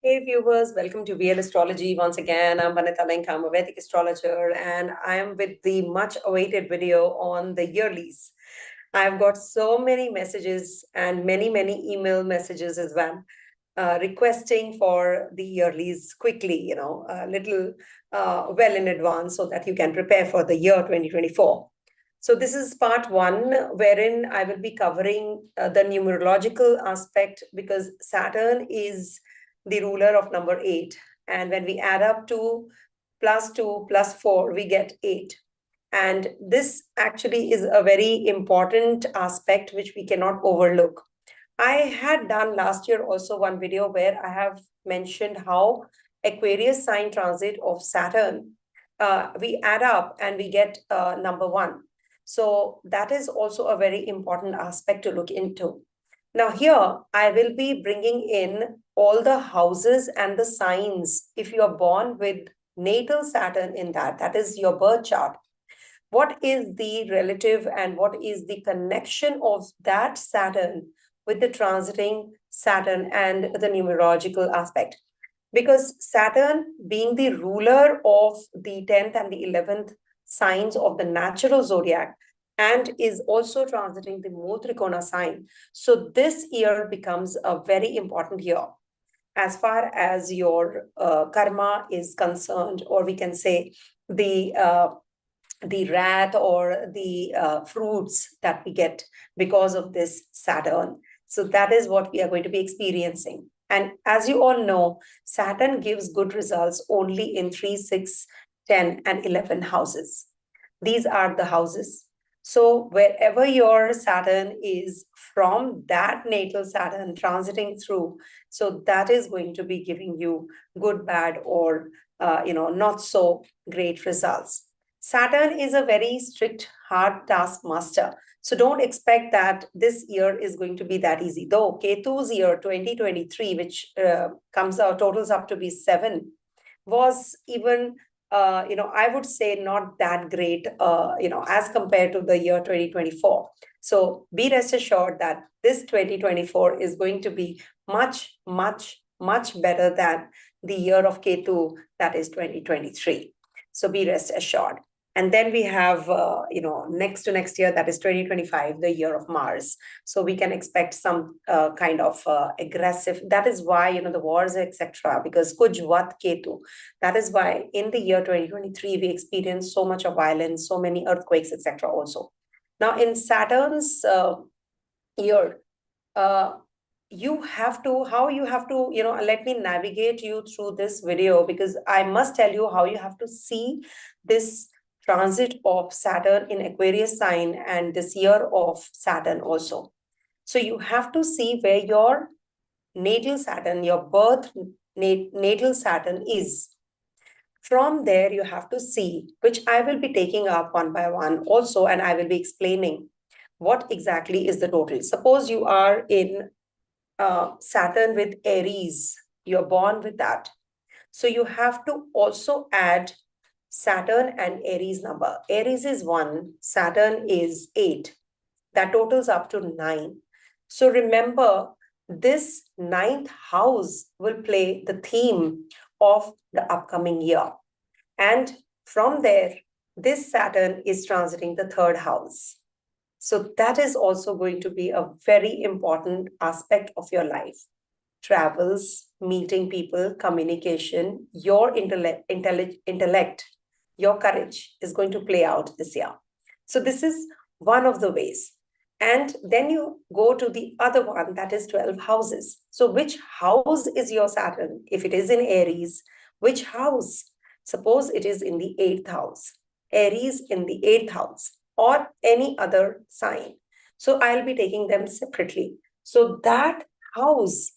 Hey viewers, welcome to VL Astrology. Once again, I'm Vanita Link. I'm a Vedic astrologer, and I am with the much awaited video on the yearlies. I've got so many messages and many email messages as well, requesting for the yearlies quickly, a little well in advance so that you can prepare for the year 2024. So this is part one, wherein I will be covering the numerological aspect, because Saturn is the ruler of number 8. And when we add up 2 plus 2 plus 4, we get 8. And this actually is a very important aspect which we cannot overlook. I had done last year also one video where I have mentioned how Aquarius sign transit of Saturn, we add up and we get number 1. So that is also a very important aspect to look into. Now here, I will be bringing in all the houses and the signs. If you are born with natal Saturn in that is your birth chart, what is the relative and what is the connection of that Saturn with the transiting Saturn and the numerological aspect? Because Saturn, being the ruler of the 10th and the 11th signs of the natural zodiac, and is also transiting the Motrikona sign. So this year becomes a very important year as far as your karma is concerned, or we can say the wrath or the fruits that we get because of this Saturn. So that is what we are going to be experiencing. And as you all know, Saturn gives good results only in 3, 6, 10, and 11 houses. These are the houses. So wherever your Saturn is from, that natal Saturn transiting through, so that is going to be giving you good, bad, or not so great results. Saturn is a very strict, hard taskmaster. So don't expect that this year is going to be that easy. Though Ketu's year 2023, which totals up to be 7, was even I would say not that great, as compared to the year 2024. So be rest assured that this 2024 is going to be much better than the year of Ketu, that is 2023. So be rest assured. And then we have, next to next year, that is 2025, the year of Mars. So we can expect some kind of aggressive, that is why, the wars, etc., because Kujvat Ketu. That is why in the year 2023, we experienced so much of violence, so many earthquakes, etc. also. Now in Saturn's year, you have to let me navigate you through this video, because I must tell you how you have to see this transit of Saturn in Aquarius sign and this year of Saturn also. So you have to see where your natal Saturn, your birth natal Saturn is. From there, you have to see, which I will be taking up one by one also, and I will be explaining what exactly is the total. Suppose you are in Saturn with Aries, you're born with that. So you have to also add Saturn and Aries number. Aries is 1, Saturn is 8. That totals up to 9. So remember, this 9th house will play the theme of the upcoming year. And from there, this Saturn is transiting the 3rd house. So that is also going to be a very important aspect of your life. Travels, meeting people, communication, your intellect, your courage is going to play out this year. So this is one of the ways. And then you go to the other one, that is 12 houses. So which house is your Saturn? If it is in Aries, which house? Suppose it is in the 8th house, Aries in the 8th house, or any other sign. So I'll be taking them separately. So that house,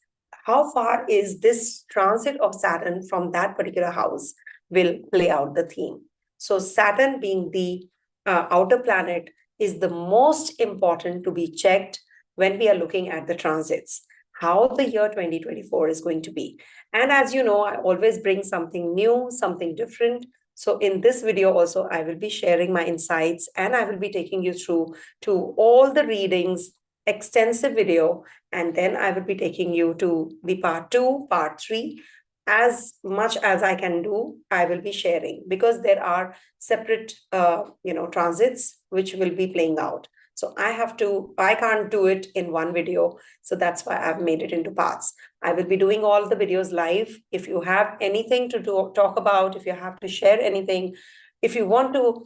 how far is this transit of Saturn from that particular house, will play out the theme. So Saturn, being the outer planet, is the most important to be checked when we are looking at the transits, how the year 2024 is going to be. And as you know, I always bring something new, something different. So in this video also, I will be sharing my insights, and I will be taking you through to all the readings, extensive video, and then I will be taking you to the part 2, part 3, as much as I can do, I will be sharing, because there are separate, transits which will be playing out. So I can't do it in one video. So that's why I've made it into parts. I will be doing all the videos live. If you have anything to talk about, if you have to share anything, if you want to,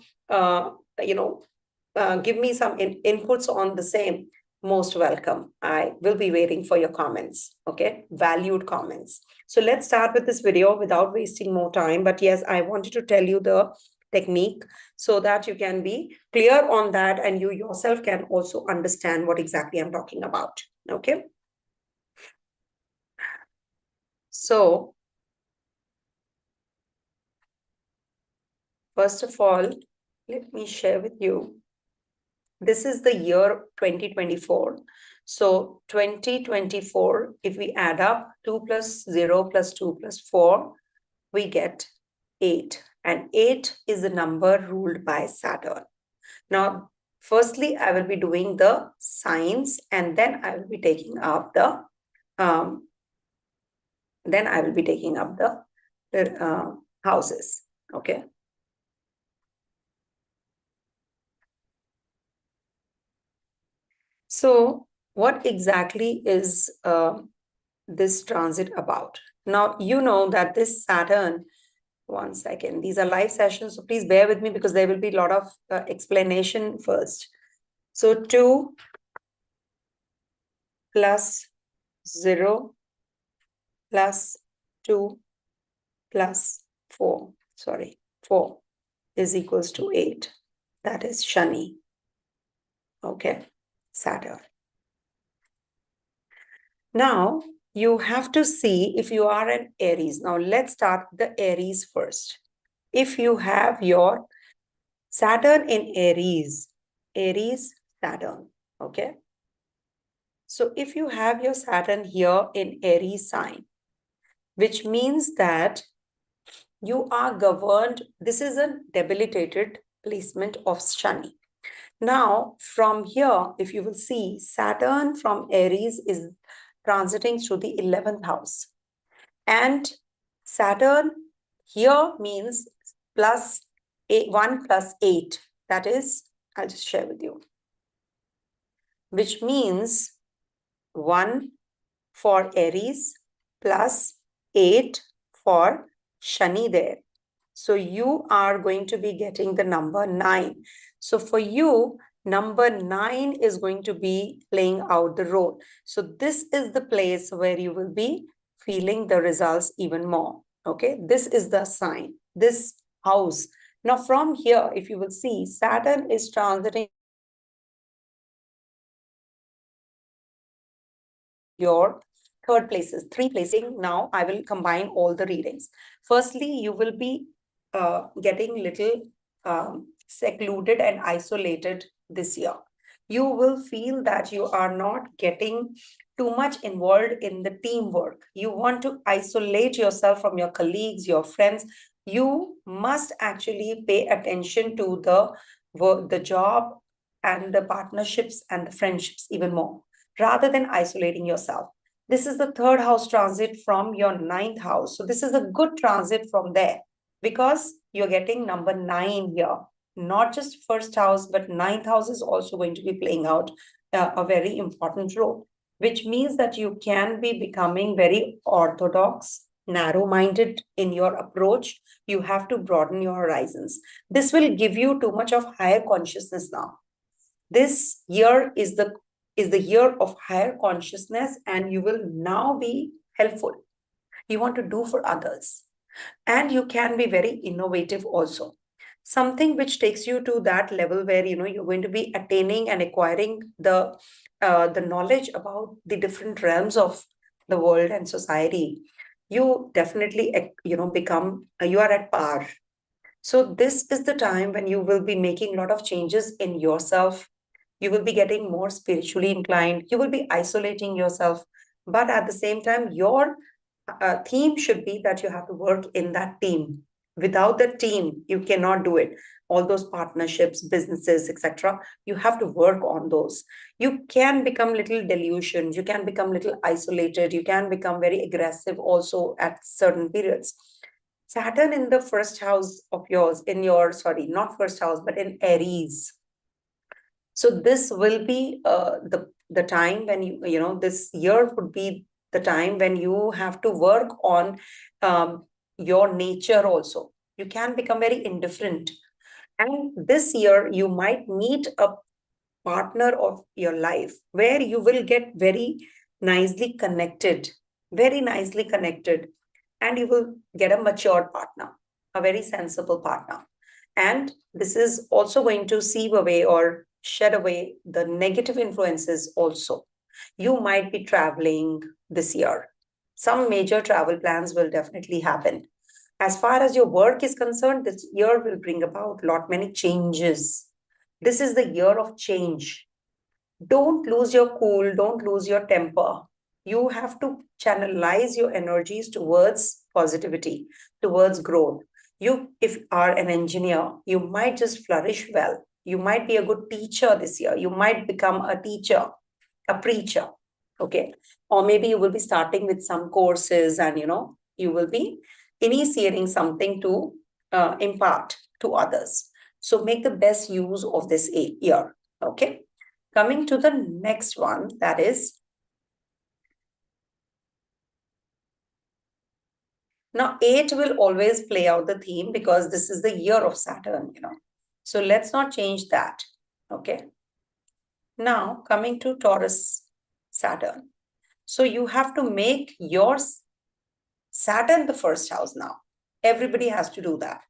give me some inputs on the same, most welcome. I will be waiting for your comments, okay? Valued comments. So let's start with this video without wasting more time. But yes, I wanted to tell you the technique so that you can be clear on that and you yourself can also understand what exactly I'm talking about, okay? So, first of all, let me share with you. This is the year 2024. So 2024, if we add up 2 plus 0 plus 2 plus 4, we get 8. And 8 is the number ruled by Saturn. Now, firstly, I will be doing the signs, and then I will be taking up the houses. Okay. So, what exactly is this transit about? Now, you know that this Saturn, one second, these are live sessions, so please bear with me because there will be a lot of explanation first. So 2 plus 0 plus 2 plus 4, 4 is equals to 8. That is Shani. Okay, Saturn. Now, you have to see if you are an Aries. Now, let's start the Aries first. If you have your Saturn in Aries, Saturn, okay? So, if you have your Saturn here in Aries sign, which means that you are governed, this is a debilitated placement of Shani. Now, from here, if you will see, Saturn from Aries is transiting through the 11th house. And Saturn here means plus 1 plus 8. That is, I'll just share with you. Which means 1 for Aries plus 8 for Shani there. So you are going to be getting the number 9. So for you, number 9 is going to be playing out the role. So this is the place where you will be feeling the results even more. Okay, this is the sign, this house. Now from here, if you will see, Saturn is transiting your third places, 3 placing. Now I will combine all the readings. Firstly, you will be getting little secluded and isolated this year. You will feel that you are not getting too much involved in the teamwork. You want to isolate yourself from your colleagues, your friends. You must actually pay attention to the work, the job, and the partnerships and the friendships even more, rather than isolating yourself. This is the third house transit from your ninth house. So this is a good transit from there because you're getting number 9 here. Not just first house, but ninth house is also going to be playing out a very important role, which means that you can be becoming very orthodox, narrow-minded in your approach. You have to broaden your horizons. This will give you too much of higher consciousness now. This year is the year of higher consciousness, and you will now be helpful. You want to do for others, and you can be very innovative also. Something which takes you to that level where you're going to be attaining and acquiring the knowledge about the different realms of the world and society. You definitely become you are at par. So this is the time when you will be making a lot of changes in yourself. You will be getting more spiritually inclined. You will be isolating yourself. But at the same time, your theme should be that you have to work in that team. Without the team, you cannot do it. All those partnerships, businesses, etc., you have to work on those. You can become little delusioned, you can become little isolated, you can become very aggressive also at certain periods. Saturn in the first house of yours, in your, sorry, not first house, but in Aries. So this will be the time when this year would be the time when you have to work on your nature also. You can become very indifferent. And this year, you might meet a partner of your life where you will get very nicely connected, and you will get a mature partner, a very sensible partner. And this is also going to sieve away or shed away the negative influences also. You might be traveling this year. Some major travel plans will definitely happen. As far as your work is concerned, this year will bring about lot many changes. This is the year of change. Don't lose your cool, don't lose your temper. You have to channelize your energies towards positivity, towards growth. You, if are an engineer, you might just flourish well. You might be a good teacher this year. You might become a teacher, a preacher. Okay. Or maybe you will be starting with some courses, and you will be initiating something to impart to others. So make the best use of this year. Okay. Coming to the next one, that is, now 8 will always play out the theme because this is the year of Saturn, So let's not change that. Okay. Now coming to Taurus Saturn. So you have to make your Saturn the first house now. Everybody has to do that.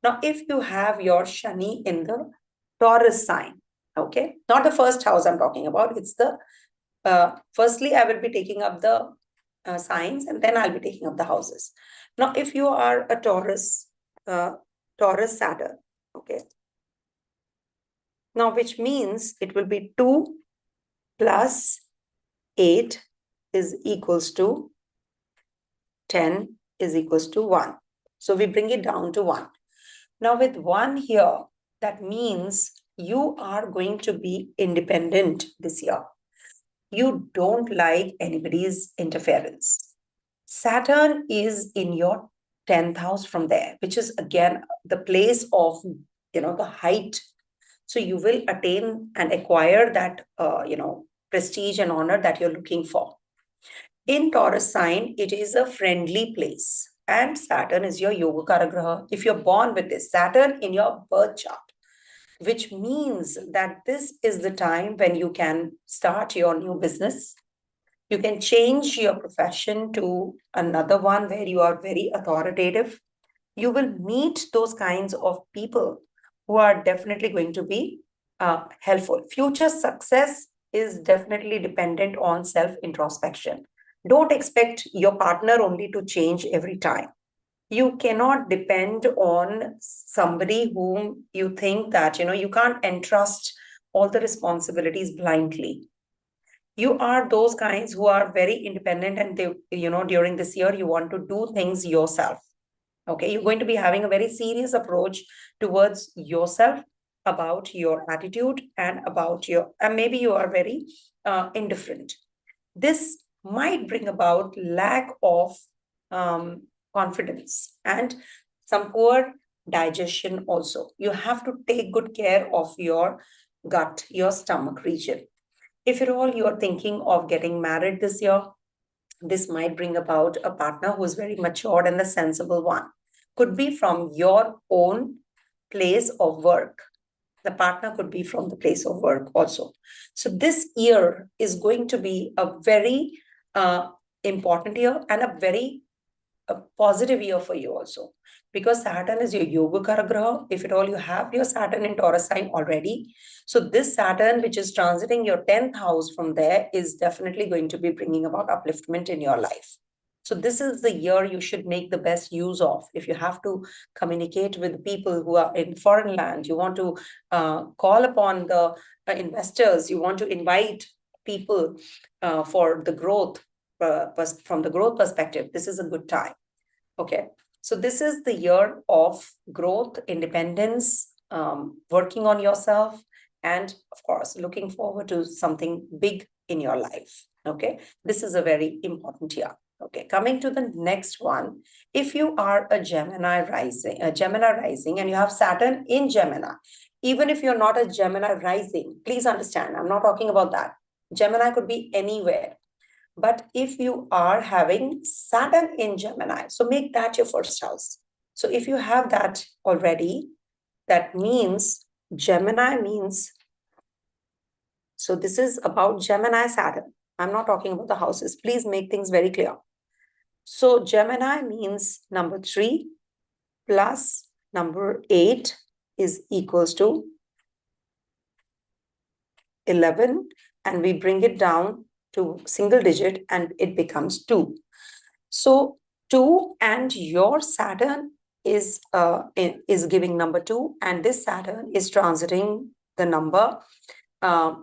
Now, if you have your Shani in the Taurus sign, okay, not the first house I'm talking about, it's the firstly, I will be taking up the signs, and then I'll be taking up the houses. Now, if you are a Taurus Saturn, okay, now which means it will be 2 plus 8 is equals to 10 is equals to 1. So we bring it down to 1. Now with 1 here, that means you are going to be independent this year. You don't like anybody's interference. Saturn is in your 10th house from there, which is again the place of, the height. So you will attain and acquire that, prestige and honor that you're looking for. In Taurus sign, it is a friendly place. And Saturn is your yoga karagraha. If you're born with this Saturn in your birth chart, which means that this is the time when you can start your new business. You can change your profession to another one where you are very authoritative. You will meet those kinds of people who are definitely going to be helpful. Future success is definitely dependent on self-introspection. Don't expect your partner only to change every time. You cannot depend on somebody whom you think that, you can't entrust all the responsibilities blindly. You are those kinds who are very independent, and they, during this year, you want to do things yourself. Okay, you're going to be having a very serious approach towards yourself, about your attitude and about and maybe you are very indifferent. This might bring about lack of confidence and some poor digestion also. You have to take good care of your gut, your stomach region. If at all you are thinking of getting married this year, this might bring about a partner who is very matured and the sensible one. Could be from your own place of work. The partner could be from the place of work also. So this year is going to be a very important year and a very positive year for you also, because Saturn is your yoga karagraha. If at all you have your Saturn in Taurus sign already, so this Saturn, which is transiting your 10th house from there, is definitely going to be bringing about upliftment in your life. So this is the year you should make the best use of. If you have to communicate with people who are in foreign land, you want to call upon the investors, you want to invite people for the growth, from the growth perspective, this is a good time. Okay. So this is the year of growth, independence, working on yourself, and of course, looking forward to something big in your life. Okay, this is a very important year. Okay, coming to the next one. If you are a Gemini rising, and you have Saturn in Gemini, even if you're not a Gemini rising, please understand, I'm not talking about that. Gemini could be anywhere. But if you are having Saturn in Gemini, so make that your first house. So if you have that already, that means Gemini means, so this is about Gemini Saturn. I'm not talking about the houses. Please make things very clear. So Gemini means number 3 plus number 8 is equals to 11, and we bring it down to single digit and it becomes 2. So 2 and your Saturn is giving number 2, and this Saturn is transiting the number,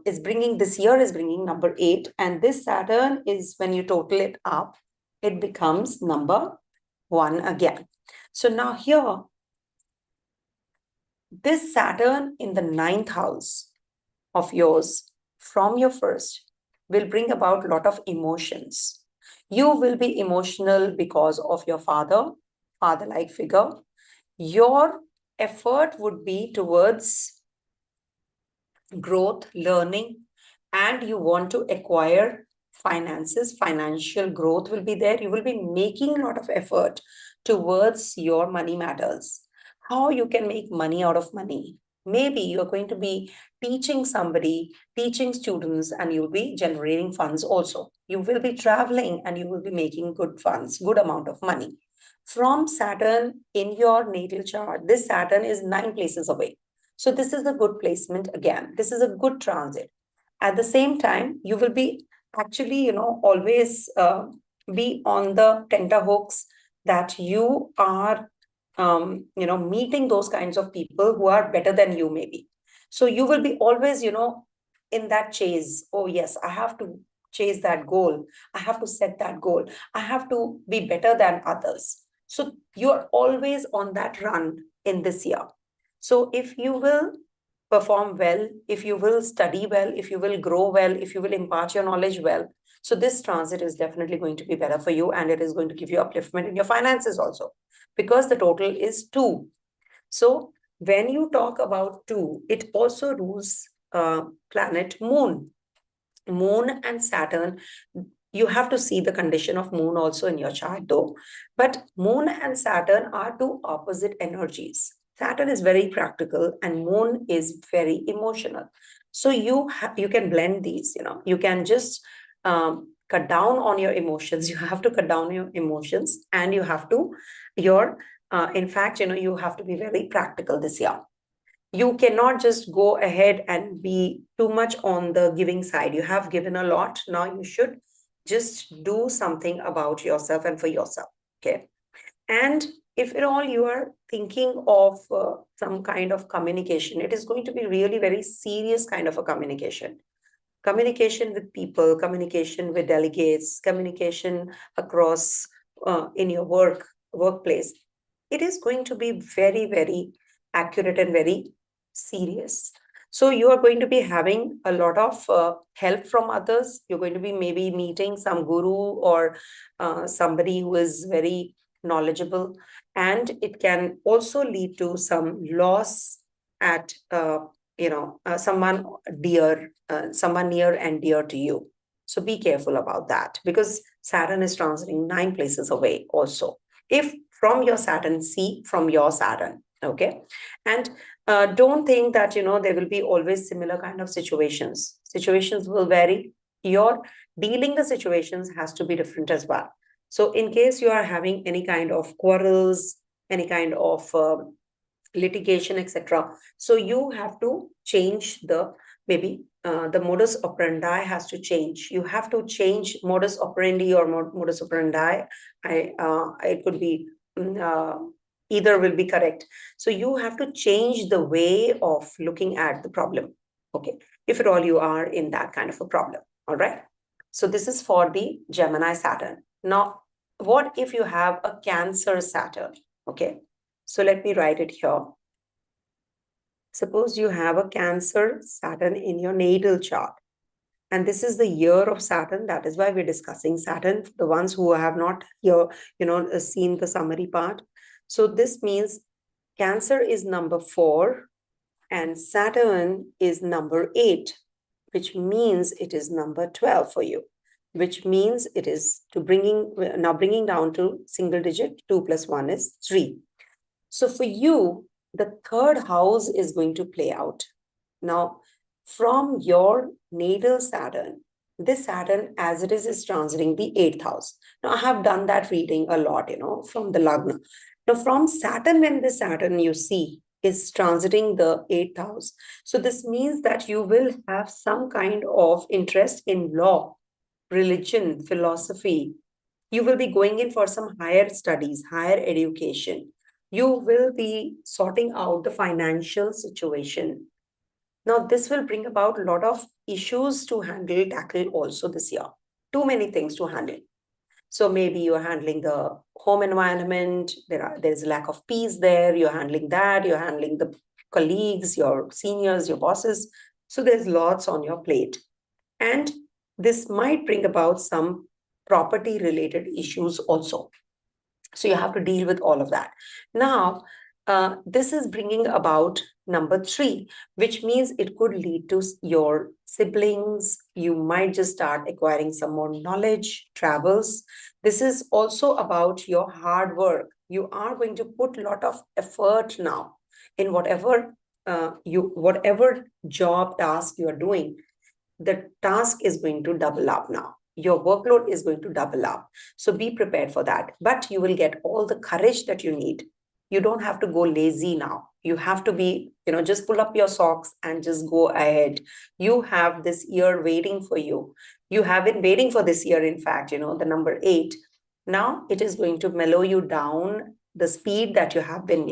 this year is bringing number 8, and this Saturn is, when you total it up, it becomes number 1 again. So now here, this Saturn in the 9th house of yours from your first will bring about a lot of emotions. You will be emotional because of your father-like figure. Your effort would be towards growth, learning, and you want to acquire finances. Financial growth will be there. You will be making a lot of effort towards your money matters. How you can make money out of money. Maybe you're going to be teaching somebody, teaching students, and you'll be generating funds also. You will be traveling and you will be making good funds, good amount of money. From Saturn in your natal chart, this Saturn is 9 places away. So this is a good placement again. This is a good transit. At the same time, you will be actually, always be on the tenterhooks that you are, meeting those kinds of people who are better than you maybe. So you will be always, in that chase. Oh yes, I have to chase that goal. I have to set that goal. I have to be better than others. So you're always on that run in this year. So if you will perform well, if you will study well, if you will grow well, if you will impart your knowledge well, so this transit is definitely going to be better for you, and it is going to give you upliftment in your finances also, because the total is 2. So when you talk about 2, it also rules planet Moon. Moon and Saturn, you have to see the condition of Moon also in your chart though. But Moon and Saturn are 2 opposite energies. Saturn is very practical and Moon is very emotional. So you can blend these, you can just cut down on your emotions. You have to cut down your emotions, and you have to, in fact, you have to be very practical this year. You cannot just go ahead and be too much on the giving side. You have given a lot. Now you should just do something about yourself and for yourself. Okay. And if at all you are thinking of some kind of communication, it is going to be really very serious kind of a communication. Communication with people, communication with delegates, communication across in your workplace. It is going to be very, very accurate and very serious. So you are going to be having a lot of help from others. You're going to be maybe meeting some guru or somebody who is very knowledgeable, and it can also lead to some loss at someone near and dear to you. So be careful about that, because Saturn is transiting 9 places away also. If from your Saturn, see from your Saturn. Okay. And don't think that, there will be always similar kind of situations. Situations will vary. Your dealing the situations has to be different as well. So in case you are having any kind of quarrels, any kind of litigation, etc. So you have to change the modus operandi has to change. You have to change modus operandi or modus operandi. It could be either will be correct. So you have to change the way of looking at the problem. Okay, if at all you are in that kind of a problem. All right. So this is for the Gemini Saturn. Now, what if you have a Cancer Saturn? Okay, so let me write it here. Suppose you have a Cancer Saturn in your natal chart. And this is the year of Saturn. That is why we're discussing Saturn, for the ones who have not here, seen the summary part. So this means Cancer is number 4 and Saturn is number 8, which means it is number 12 for you, which means it is bringing down to single digit. 2 plus 1 is 3. So for you, the third house is going to play out. Now, from your natal Saturn, this Saturn as it is transiting the 8th house. Now, I have done that reading a lot, from the Lagna. Now, from Saturn, when the Saturn you see is transiting the 8th house, so this means that you will have some kind of interest in law, religion, philosophy. You will be going in for some higher studies, higher education. You will be sorting out the financial situation. Now, this will bring about a lot of issues to tackle also this year. Too many things to handle. So maybe you're handling the home environment, there's a lack of peace there, you're handling that, you're handling the colleagues, your seniors, your bosses. So there's lots on your plate. And this might bring about some property related issues also. So you have to deal with all of that. Now, this is bringing about number 3, which means it could lead to your siblings. You might just start acquiring some more knowledge, travels. This is also about your hard work. You are going to put a lot of effort now in whatever job task you are doing. The task is going to double up now. Your workload is going to double up. So be prepared for that. But you will get all the courage that you need. You don't have to go lazy now. You have to be, just pull up your socks and just go ahead. You have this year waiting for you. You have been waiting for this year, in fact, the number 8. Now it is going to mellow you down the speed that you have been,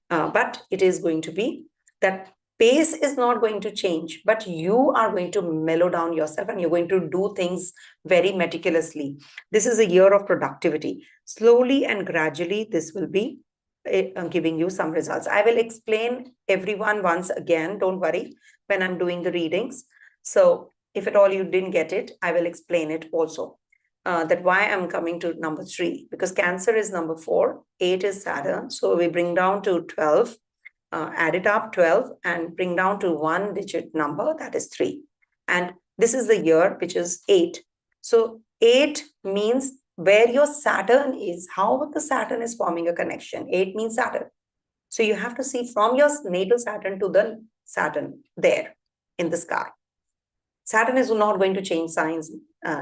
but it is going to be that pace is not going to change, but you are going to mellow down yourself and you're going to do things very meticulously. This is a year of productivity. Slowly and gradually, this will be giving you some results. I will explain everyone once again. Don't worry when I'm doing the readings. So if at all you didn't get it, I will explain it also. That why I'm coming to number 3, because Cancer is number 4, 8 is Saturn. So we bring down to 12. Add it up 12 and bring down to 1-digit number, that is 3. And this is the year, which is 8. So 8 means where your Saturn is, how the Saturn is forming a connection. 8 means Saturn. So you have to see from your natal Saturn to the Saturn there in the sky. Saturn is not going to change signs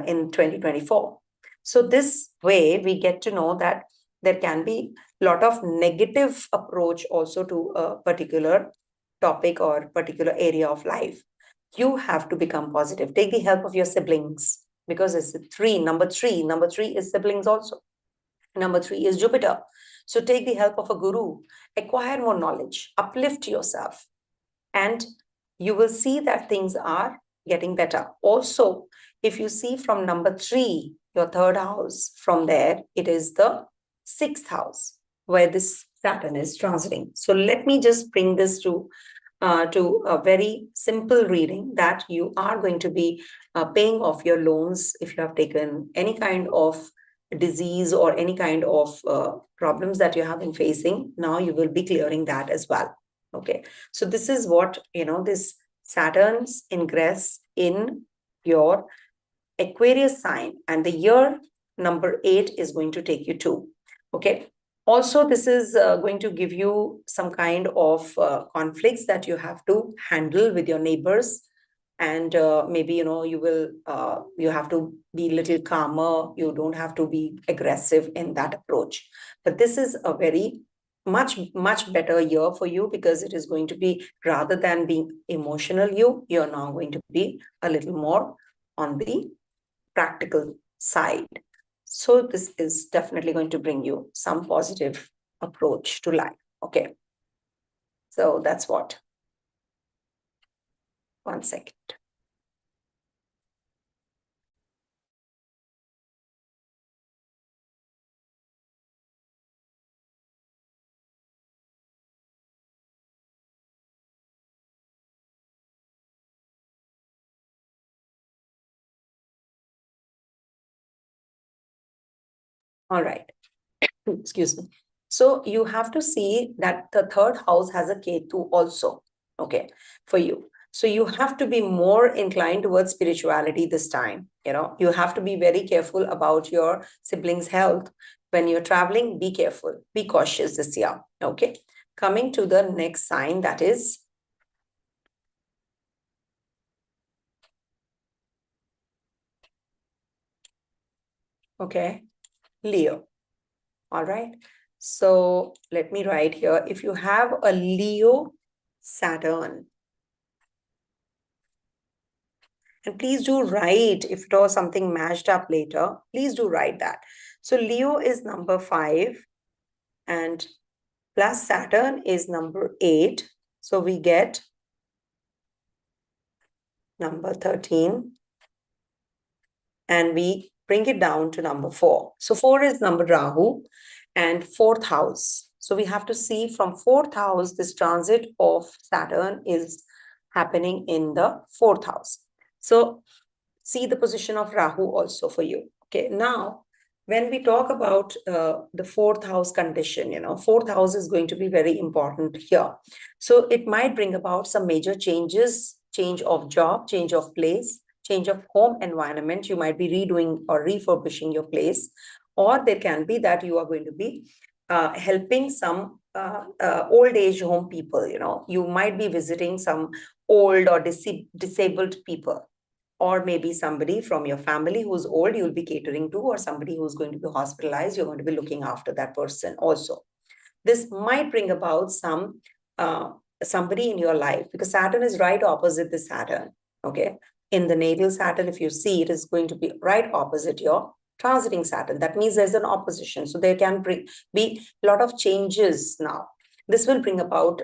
in 2024. So this way we get to know that there can be a lot of negative approach also to a particular topic or particular area of life. You have to become positive. Take the help of your siblings, because it's 3, number 3. Number 3 is siblings also. Number 3 is Jupiter. So take the help of a guru, acquire more knowledge, uplift yourself, and you will see that things are getting better. Also, if you see from number 3, your third house, from there, it is the 6th house where this Saturn is transiting. So let me just bring this to a very simple reading, that you are going to be paying off your loans if you have taken any kind of disease or any kind of problems that you have been facing. Now you will be clearing that as well. Okay, so this is what, this Saturn's ingress in your Aquarius sign, and the year number 8 is going to take you to. Okay, also this is going to give you some kind of conflicts that you have to handle with your neighbors, and maybe you have to be a little calmer. You don't have to be aggressive in that approach, but this is a very much better year for you, because it is going to be, rather than being emotional, you're now going to be a little more on the practical side. So this is definitely going to bring you some positive approach to life. Okay, so that's what. 1 second. All right. Excuse me. So you have to see that the third house has a Ketu also, okay, for you. So you have to be more inclined towards spirituality this time. You have to be very careful about your siblings' health. When you're traveling, be careful, be cautious this year, okay? Coming to the next sign, that is okay, Leo. All right. So let me write here. If you have a Leo Saturn, and please do write if it was something matched up later, please do write that. So Leo is number 5 and plus Saturn is number 8. So we get number 13 and we bring it down to number 4. So 4 is number Rahu and fourth house. So we have to see from fourth house, this transit of Saturn is happening in the fourth house. So see the position of Rahu also for you. Okay, now when we talk about the fourth house condition, fourth house is going to be very important here. So it might bring about some major changes, change of job, change of place, change of home environment. You might be redoing or refurbishing your place, or there can be that you are going to be helping some old age home people. You might be visiting some old or disabled people, or maybe somebody from your family who's old you'll be catering to, or somebody who's going to be hospitalized, you're going to be looking after that person also. This might bring about somebody in your life, because Saturn is right opposite the Saturn, okay? In the natal Saturn, if you see, it is going to be right opposite your transiting Saturn. That means there's an opposition. So there can be a lot of changes now. This will bring about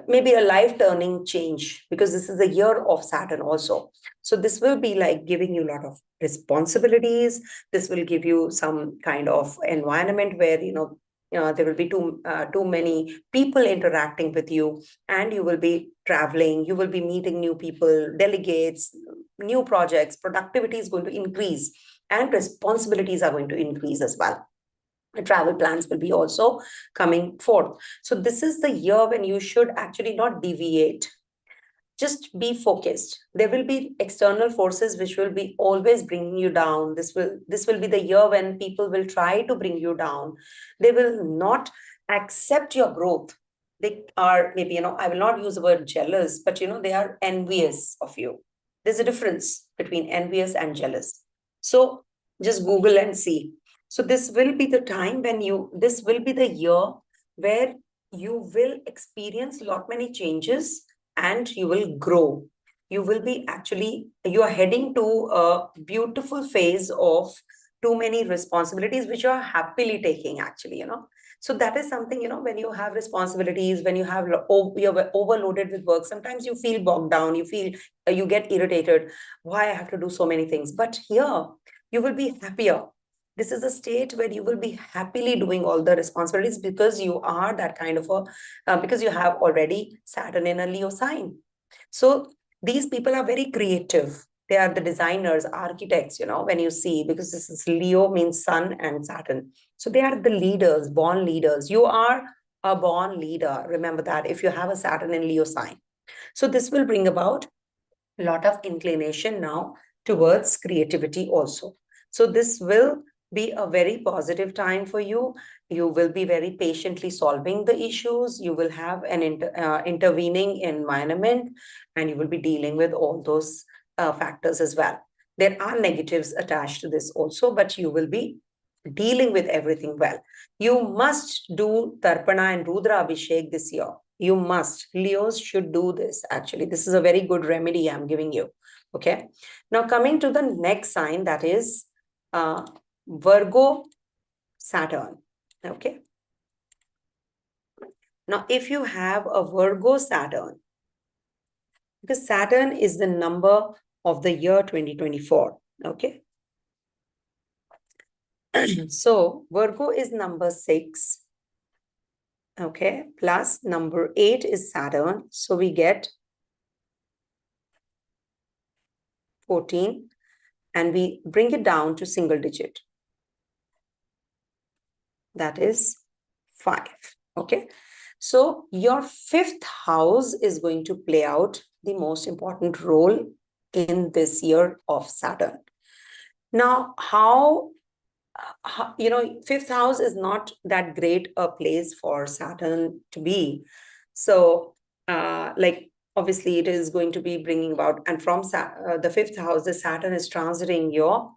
maybe a life-turning change, because this is the year of Saturn also. So this will be like giving you a lot of responsibilities. This will give you some kind of environment where, there will be too many people interacting with you, and you will be traveling, you will be meeting new people, delegates, new projects, productivity is going to increase, and responsibilities are going to increase as well. Travel plans will be also coming forth. So this is the year when you should actually not deviate, just be focused. There will be external forces which will be always bringing you down. This will be the year when people will try to bring you down. They will not accept your growth. They are maybe, I will not use the word jealous, but they are envious of you. There's a difference between envious and jealous. So just Google and see. So this will be the time when this will be the year where you will experience lot many changes and you will grow. You will be you are heading to a beautiful phase of too many responsibilities, which you are happily taking actually. So that is something, when you have responsibilities, when you're overloaded with work, sometimes you feel bogged down, you get irritated. Why I have to do so many things? But here, you will be happier. This is a state where you will be happily doing all the responsibilities, because you are that kind of because you have already Saturn in a Leo sign. So these people are very creative. They are the designers, architects, when you see, because this is Leo means Sun and Saturn. So they are the leaders, born leaders. You are a born leader. Remember that if you have a Saturn in Leo sign. So this will bring about a lot of inclination now towards creativity also. So this will be a very positive time for you. You will be very patiently solving the issues. You will have an intervening environment, and you will be dealing with all those factors as well. There are negatives attached to this also, but you will be dealing with everything well. You must do Tarpana and Rudra Abhishek this year. You must. Leos should do this actually. This is a very good remedy I'm giving you. Okay. Now coming to the next sign, that is Virgo Saturn. Okay. Now, if you have a Virgo Saturn, because Saturn is the number of the year 2024. Okay. So Virgo is number 6. Okay. Plus number 8 is Saturn. So we get 14, and we bring it down to single digit. that is 5. Okay. So your 5th house is going to play out the most important role in this year of Saturn. Now, you know, 5th house is not that great a place for Saturn to be. So, like, obviously, it is going to be bringing about, and from the 5th house, the Saturn is transiting your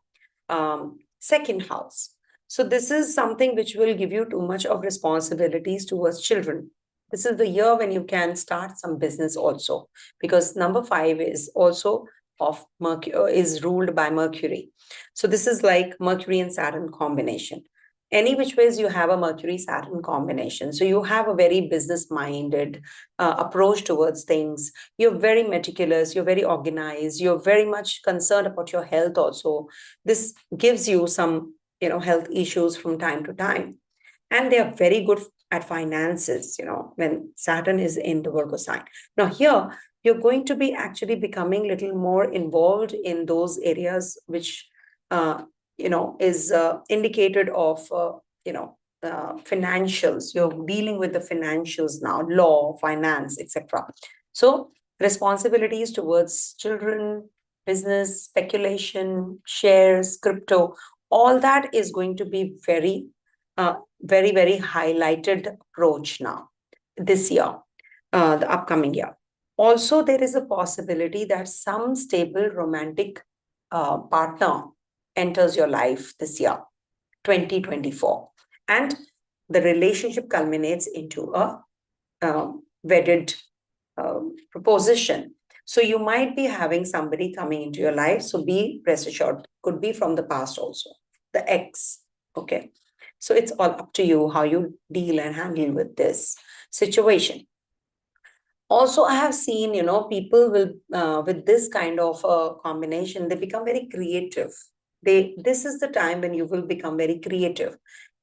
2nd house. So, this is something which will give you too much of responsibilities towards children. This is the year when you can start some business also, because number 5 is also of Mercury, is ruled by Mercury. So this is like Mercury and Saturn combination. Any which ways you have a Mercury Saturn combination. So you have a very business minded approach towards things. You're very meticulous, you're very organized, you're very much concerned about your health also. This gives you some, you know, health issues from time to time. And they are very good at finances, you know, when Saturn is in the Virgo sign. Now here, you're going to be actually becoming a little more involved in those areas which uh, you know, is indicated of, financials. You're dealing with the financials now, law, finance, etc. So responsibilities towards children, business, speculation, shares, crypto, all that is going to be very, very highlighted approach now this year, the upcoming year. Also, there is a possibility that some stable romantic partner enters your life this year, 2024. And the relationship culminates into a wedded proposition. So you might be having somebody coming into your life. So be rest assured, could be from the past also, the ex. Okay. So it's all up to you how you deal and handle with this situation. Also, I have seen, you know, people will with this kind of combination, they become very creative. This is the time when you will become very creative,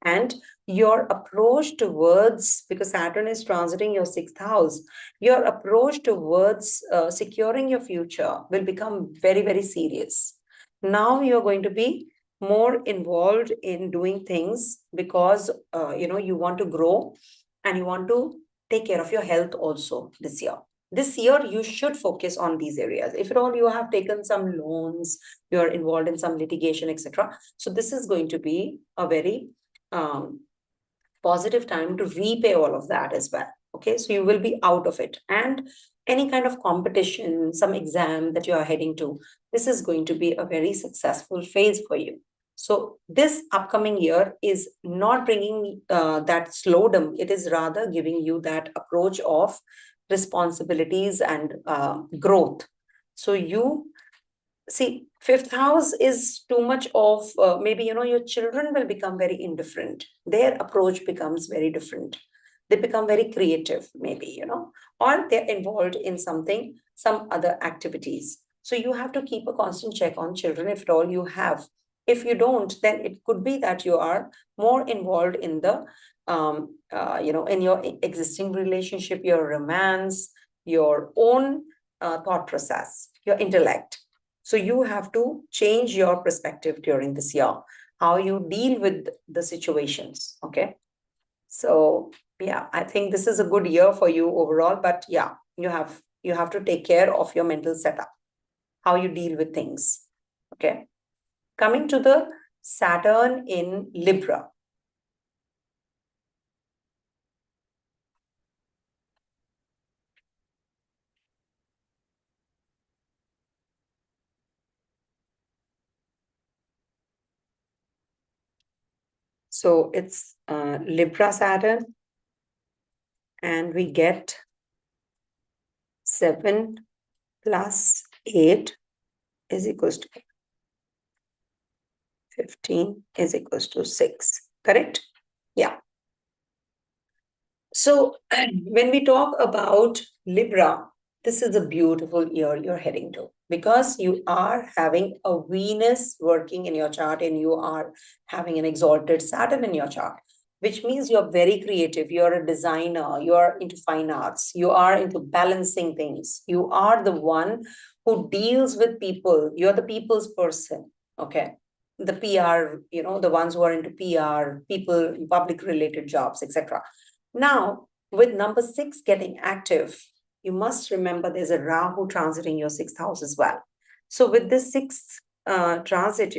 and your approach towards, because Saturn is transiting your 6th house, your approach towards securing your future will become very, very serious. Now you're going to be more involved in doing things because you know, you want to grow and you want to take care of your health also this year. This year, you should focus on these areas. If at all you have taken some loans, you're involved in some litigation, etc. So this is going to be a very positive time to repay all of that as well. Okay, so you will be out of it. And any kind of competition, some exam that you are heading to, this is going to be a very successful phase for you. So this upcoming year is not bringing that slowdown. It is rather giving you that approach of responsibilities and growth. So you see, 5th house is too much of maybe, you know, your children will become very indifferent. Their approach becomes very different. They become very creative, maybe, you know, or they're involved in something, some other activities. So you have to keep a constant check on children if at all you have. If you don't, then it could be that you are more involved in the, you know, in your existing relationship, your romance, your own thought process, your intellect. So you have to change your perspective during this year, how you deal with the situations. Okay. So yeah, I think this is a good year for you overall, but yeah, you have to take care of your mental setup, how you deal with things. Okay. Coming to the Saturn in Libra. So it's Libra Saturn, and we get 7 plus 8 is equals to 15 is equals to 6. Correct? Yeah. So when we talk about Libra, this is a beautiful year you're heading to, because you are having a Venus working in your chart and you are having an exalted Saturn in your chart, which means you're very creative. You're a designer. You're into fine arts. You are into balancing things. You are the one who deals with people. You're the people's person. Okay. the PR, the ones who are into PR, people, public related jobs, etc. Now, with number 6 getting active, you must remember there's a Rahu transiting your 6th house as well. So with this 6th transit,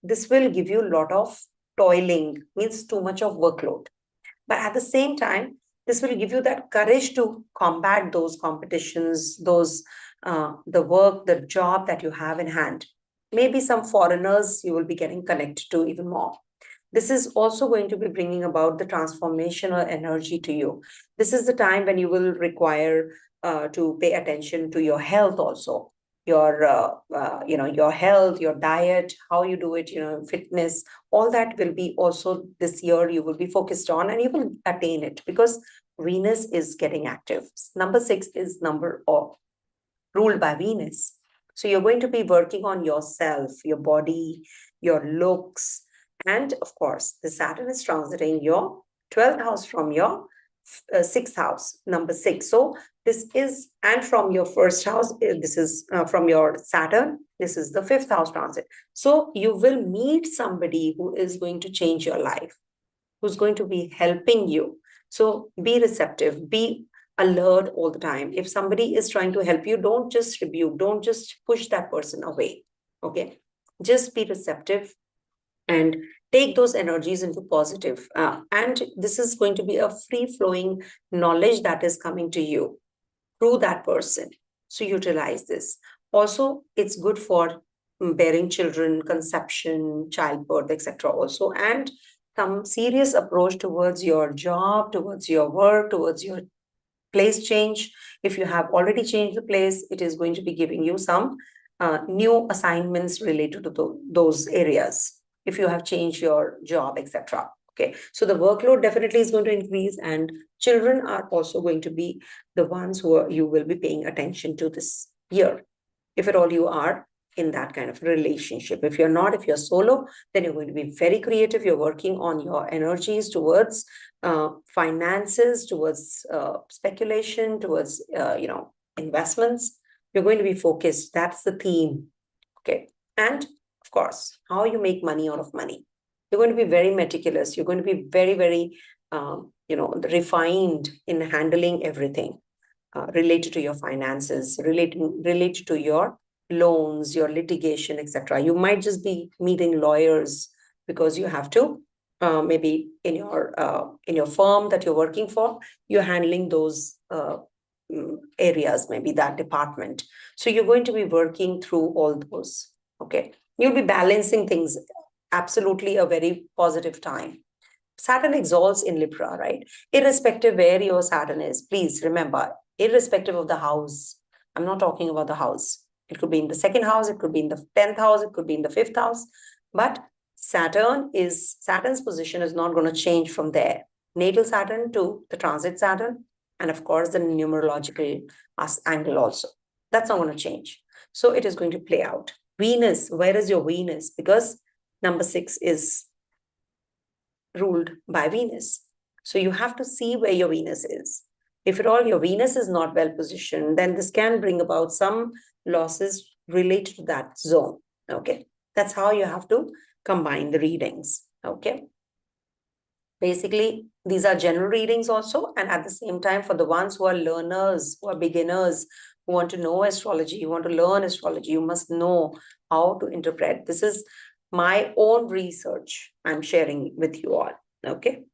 this will give you a lot of toiling, means too much of workload. But at the same time, this will give you that courage to combat those competitions, the work, the job that you have in hand. Maybe some foreigners you will be getting connected to even more. This is also going to be bringing about the transformational energy to you. This is the time when you will require to pay attention to your health also, your health, your diet, how you do it, fitness, all that will be also this year you will be focused on, and you will attain it because Venus is getting active. Number 6 is number of ruled by Venus. So you're going to be working on yourself, your body, your looks, and of course, the Saturn is transiting your 12th house from your 6th house, number 6. So this is, and from your first house, this is from your Saturn, this is the 5th house transit. So you will meet somebody who is going to change your life, who's going to be helping you. So be receptive, be alert all the time. If somebody is trying to help you, don't just rebuke, don't just push that person away. Okay, just be receptive and take those energies into positive. And this is going to be a free flowing knowledge that is coming to you through that person. So utilize this. Also, it's good for bearing children, conception, childbirth, etc. also, and some serious approach towards your job, towards your work, towards your place change. If you have already changed the place, it is going to be giving you some new assignments related to those areas. If you have changed your job, etc. Okay, so the workload definitely is going to increase, and children are also going to be the ones who you will be paying attention to this year, if at all you are in that kind of relationship. If you're not, if you're solo, then you're going to be very creative. You're working on your energies towards finances, towards speculation, towards investments. You're going to be focused. That's the theme. Okay, and of course, how you make money out of money. You're going to be very meticulous. You're going to be very, very refined in handling everything related to your finances, related to your loans, your litigation, etc. You might just be meeting lawyers because you have to maybe in your firm that you're working for, you're handling those areas, maybe that department. So you're going to be working through all those. Okay, you'll be balancing things. Absolutely a very positive time. Saturn exalts in Libra, right? Irrespective where your Saturn is, please remember, irrespective of the house. I'm not talking about the house. It could be in the 2nd house, it could be in the 10th house, it could be in the 5th house. But Saturn's position is not going to change from there. Natal Saturn to the transit Saturn, and of course the numerological angle also. That's not going to change. So it is going to play out. Venus, where is your Venus? Because number 6 is ruled by Venus. So you have to see where your Venus is. If at all your Venus is not well positioned, then this can bring about some losses related to that zone. Okay, that's how you have to combine the readings. Okay, basically these are general readings also, and at the same time for the ones who are learners, who are beginners, who want to know astrology, you want to learn astrology, you must know how to interpret. This is my own research I'm sharing with you all. Okay,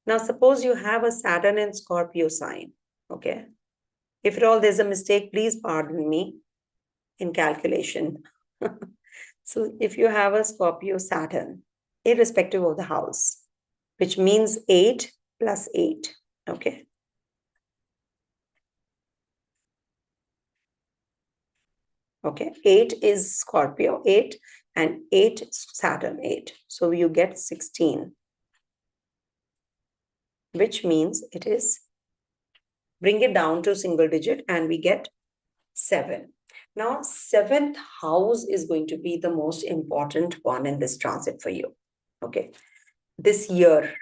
now suppose you have a Saturn in Scorpio sign. Okay, if at all there's a mistake, please pardon me in calculation. So if you have a Scorpio Saturn, irrespective of the house, which means 8 plus 8. Okay, okay, 8 is Scorpio 8 and 8 Saturn 8, so you get 16, which means it is, bring it down to single digit and we get 7. Now 7th house is going to be the most important one in this transit for you. Okay, this year.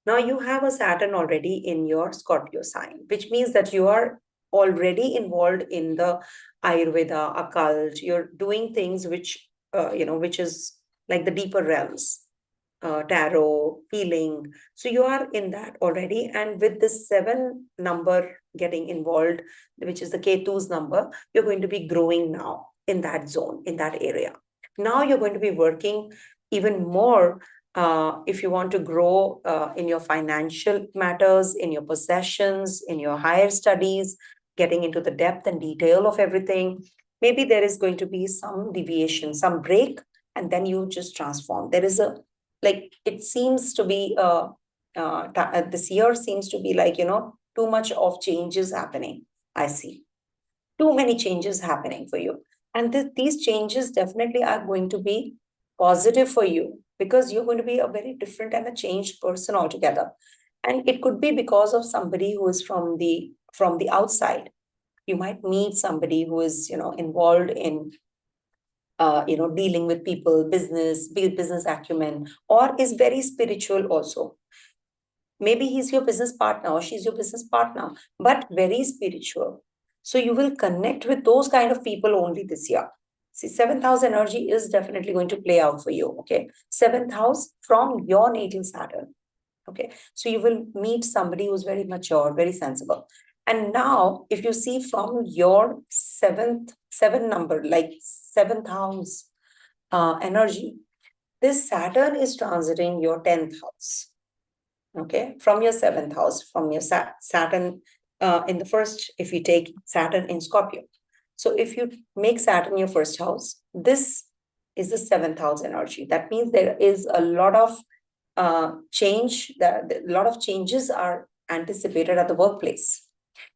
Now you have a Saturn already in your Scorpio sign, which means that you are already involved in the Ayurveda, occult. You're doing things which, which is like the deeper realms, tarot, healing. So you are in that already. And with this 7 number getting involved, which is the Ketu's number, you're going to be growing now in that zone, in that area. Now you're going to be working even more if you want to grow in your financial matters, in your possessions, in your higher studies, getting into the depth and detail of everything. Maybe there is going to be some deviation, some break, and then you just transform. There is a, like, it seems to be this year seems to be like, too much of changes happening. I see too many changes happening for you, and these changes definitely are going to be positive for you, because you're going to be a very different and a changed person altogether. And it could be because of somebody who is from the outside. You might meet somebody who is involved in dealing with people, business acumen, or is very spiritual also. Maybe he's your business partner or she's your business partner, but very spiritual. So you will connect with those kind of people only this year. See, 7th house energy is definitely going to play out for you. Okay. 7th house from your natal Saturn. Okay. So you will meet somebody who's very mature, very sensible. And now, if you see from your seven number, like 7th house energy, this Saturn is transiting your 10th house. Okay, from your 7th house, from your Saturn in the first, if you take Saturn in Scorpio. So if you make Saturn your first house, this is the 7th house energy. That means there is a lot of change, that a lot of changes are anticipated at the workplace.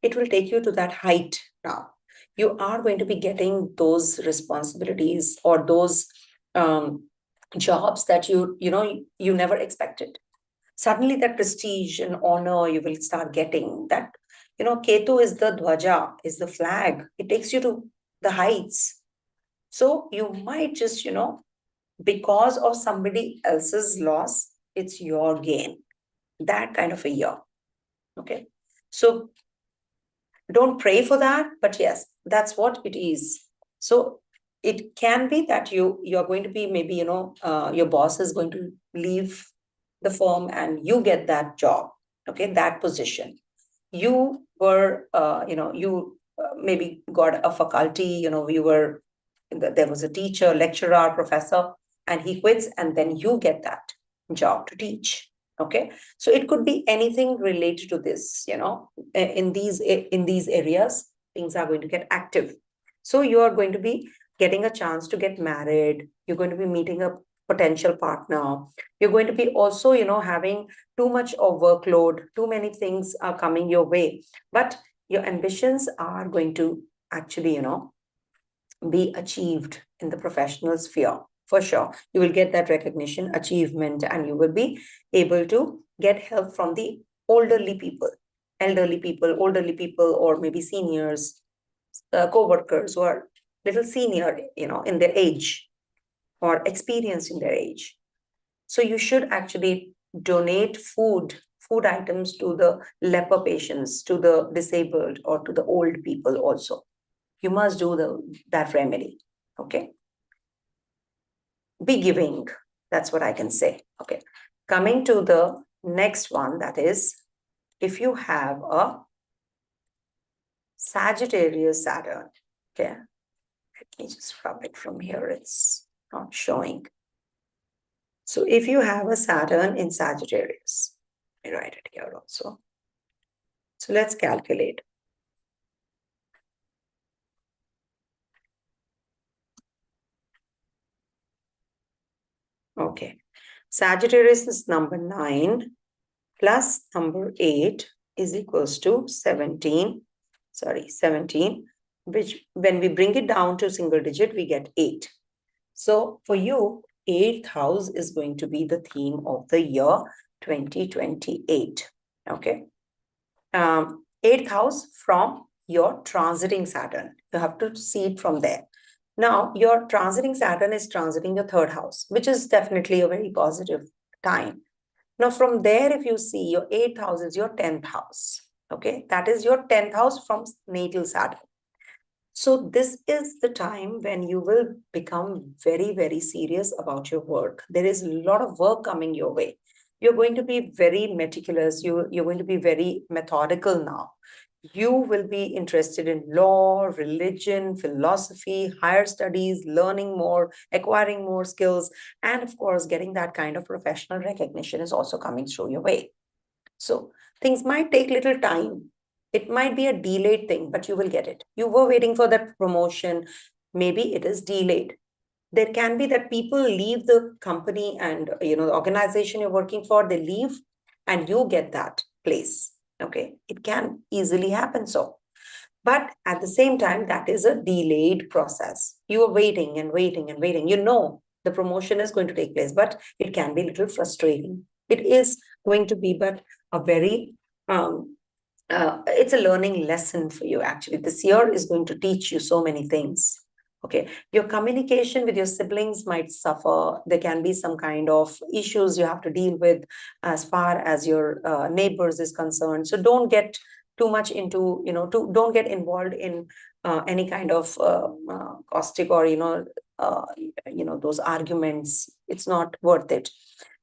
It will take you to that height now. You are going to be getting those responsibilities or those jobs that you never expected. Suddenly that prestige and honor you will start getting. That, Ketu is the dhwaja, is the flag. It takes you to the heights. So you might just, because of somebody else's loss, it's your gain. That kind of a year. Okay. So don't pray for that, but yes, that's what it is. So it can be that you're going to be, maybe, your boss is going to leave the firm and you get that job. Okay, that position. You were, you maybe got a faculty, there was a teacher, lecturer, professor, and he quits, and then you get that job to teach. Okay, so it could be anything related to this. In these areas, things are going to get active. So you are going to be getting a chance to get married. You're going to be meeting a potential partner. You're going to be also, having too much of workload. Too many things are coming your way, but your ambitions are going to actually, be achieved in the professional sphere. For sure, you will get that recognition, achievement, and you will be able to get help from the elderly people, or maybe seniors, co-workers who are little senior, in their age or experienced in their age. So you should actually donate food items to the leper patients, to the disabled, or to the old people also. You must do that remedy. Okay. Be giving. That's what I can say. Okay. Coming to the next one, that is, if you have a Sagittarius Saturn. Okay. Let me just rub it from here. It's not showing. So if you have a Saturn in Sagittarius, let me write it here also. So let's calculate. Okay. Sagittarius is number 9 plus number 8 is equals to 17. Sorry, 17, which when we bring it down to single digit, we get 8. So for you, 8th house is going to be the theme of the year 2028. Okay. 8th house from your transiting Saturn. You have to see it from there. Now, your transiting Saturn is transiting your 3rd house, which is definitely a very positive time. Now, from there, if you see, your 8th house is your 10th house. Okay, that is your 10th house from natal Saturn. So this is the time when you will become very, very serious about your work. There is a lot of work coming your way. You're going to be very meticulous. You're going to be very methodical now. You will be interested in law, religion, philosophy, higher studies, learning more, acquiring more skills, and of course, getting that kind of professional recognition is also coming through your way. So things might take little time. It might be a delayed thing, but you will get it. You were waiting for that promotion. Maybe it is delayed. There can be that people leave the company and the organization you're working for, they leave and you get that place. Okay. It can easily happen so. But at the same time, that is a delayed process. You are waiting and waiting and waiting. You know the promotion is going to take place, but it can be a little frustrating. It is going to be, but a very it's a learning lesson for you actually. This year is going to teach you so many things. Okay, your communication with your siblings might suffer. There can be some kind of issues you have to deal with as far as your neighbors is concerned. So don't get too much into, don't get involved in any kind of caustic or those arguments. It's not worth it.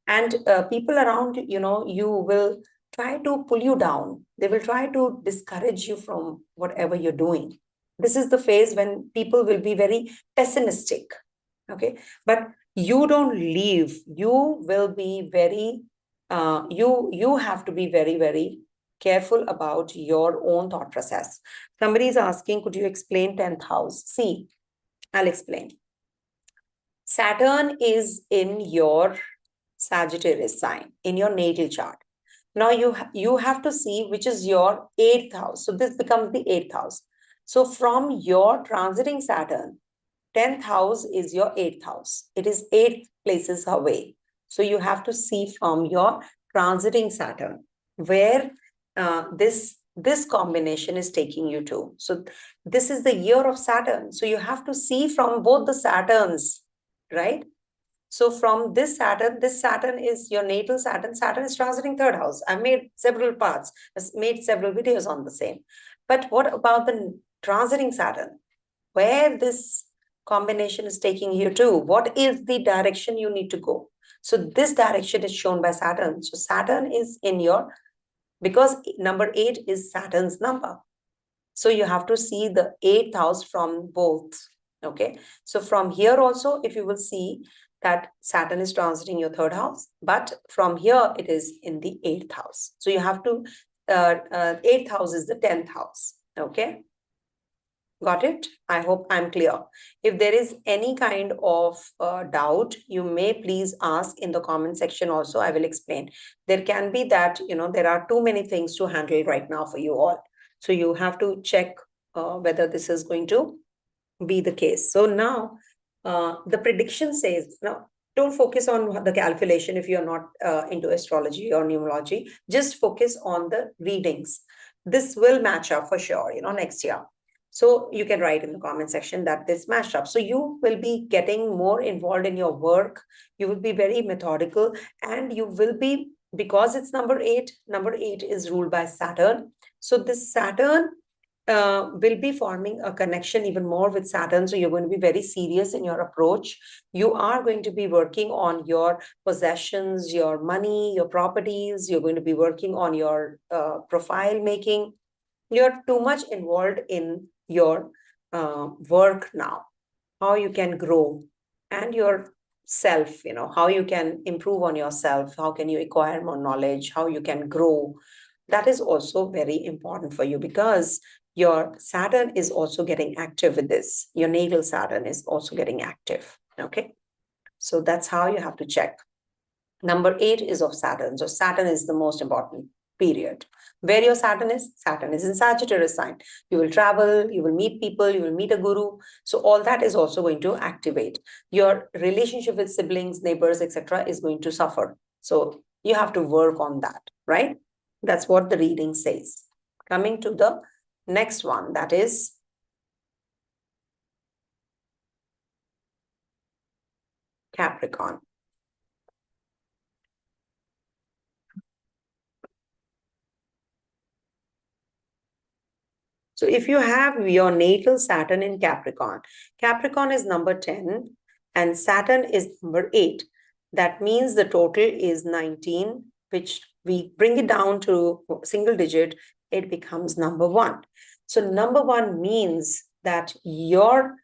And people around you will try to pull you down. They will try to discourage you from whatever you're doing. This is the phase when people will be very pessimistic. Okay. But you don't leave. You will be very, you have to be very, very careful about your own thought process. Somebody is asking, could you explain 10th house? See, I'll explain. Saturn is in your Sagittarius sign, in your natal chart. Now you have to see which is your 8th house. So this becomes the 8th house. So from your transiting Saturn, 10th house is your 8th house. It is 8 places away. So you have to see from your transiting Saturn where this combination is taking you to. So this is the year of Saturn. So you have to see from both the Saturns, right? So from this Saturn is your natal Saturn. Saturn is transiting 3rd house. I made several parts, made several videos on the same. But what about the transiting Saturn? Where this combination is taking you to? What is the direction you need to go? So this direction is shown by Saturn. So Saturn is in your, because number 8 is Saturn's number. So you have to see the 8th house from both. Okay. So from here also, if you will see that Saturn is transiting your 3rd house, but from here it is in the 8th house. So you have to, 8th house is the 10th house. Okay. Got it? I hope I'm clear. If there is any kind of doubt, you may please ask in the comment section also. I will explain. There can be that, there are too many things to handle right now for you all. So you have to check whether this is going to be the case. So now the prediction says, now don't focus on the calculation if you're not into astrology or numerology. Just focus on the readings. This will match up for sure, next year. So you can write in the comment section that this matched up. So you will be getting more involved in your work. You will be very methodical and you will be, because it's number 8 is ruled by Saturn. So this Saturn will be forming a connection even more with Saturn. So you're going to be very serious in your approach. You are going to be working on your possessions, your money, your properties. You're going to be working on your profile making. You're too much involved in your work now, how you can grow and your self, how you can improve on yourself, how can you acquire more knowledge, how you can grow. That is also very important for you because your Saturn is also getting active with this. Your natal Saturn is also getting active. Okay. So that's how you have to check. Number 8 is of Saturn. So Saturn is the most important period. Where your Saturn is in Sagittarius sign. You will travel, you will meet people, you will meet a guru. So all that is also going to activate. Your relationship with siblings, neighbors, etc. is going to suffer. So you have to work on that, right? That's what the reading says. Coming to the next one, that is Capricorn. So if you have your natal Saturn in Capricorn, Capricorn is number 10 and Saturn is number 8. That means the total is 19, which we bring it down to single digit, it becomes number 1. So number 1 means that your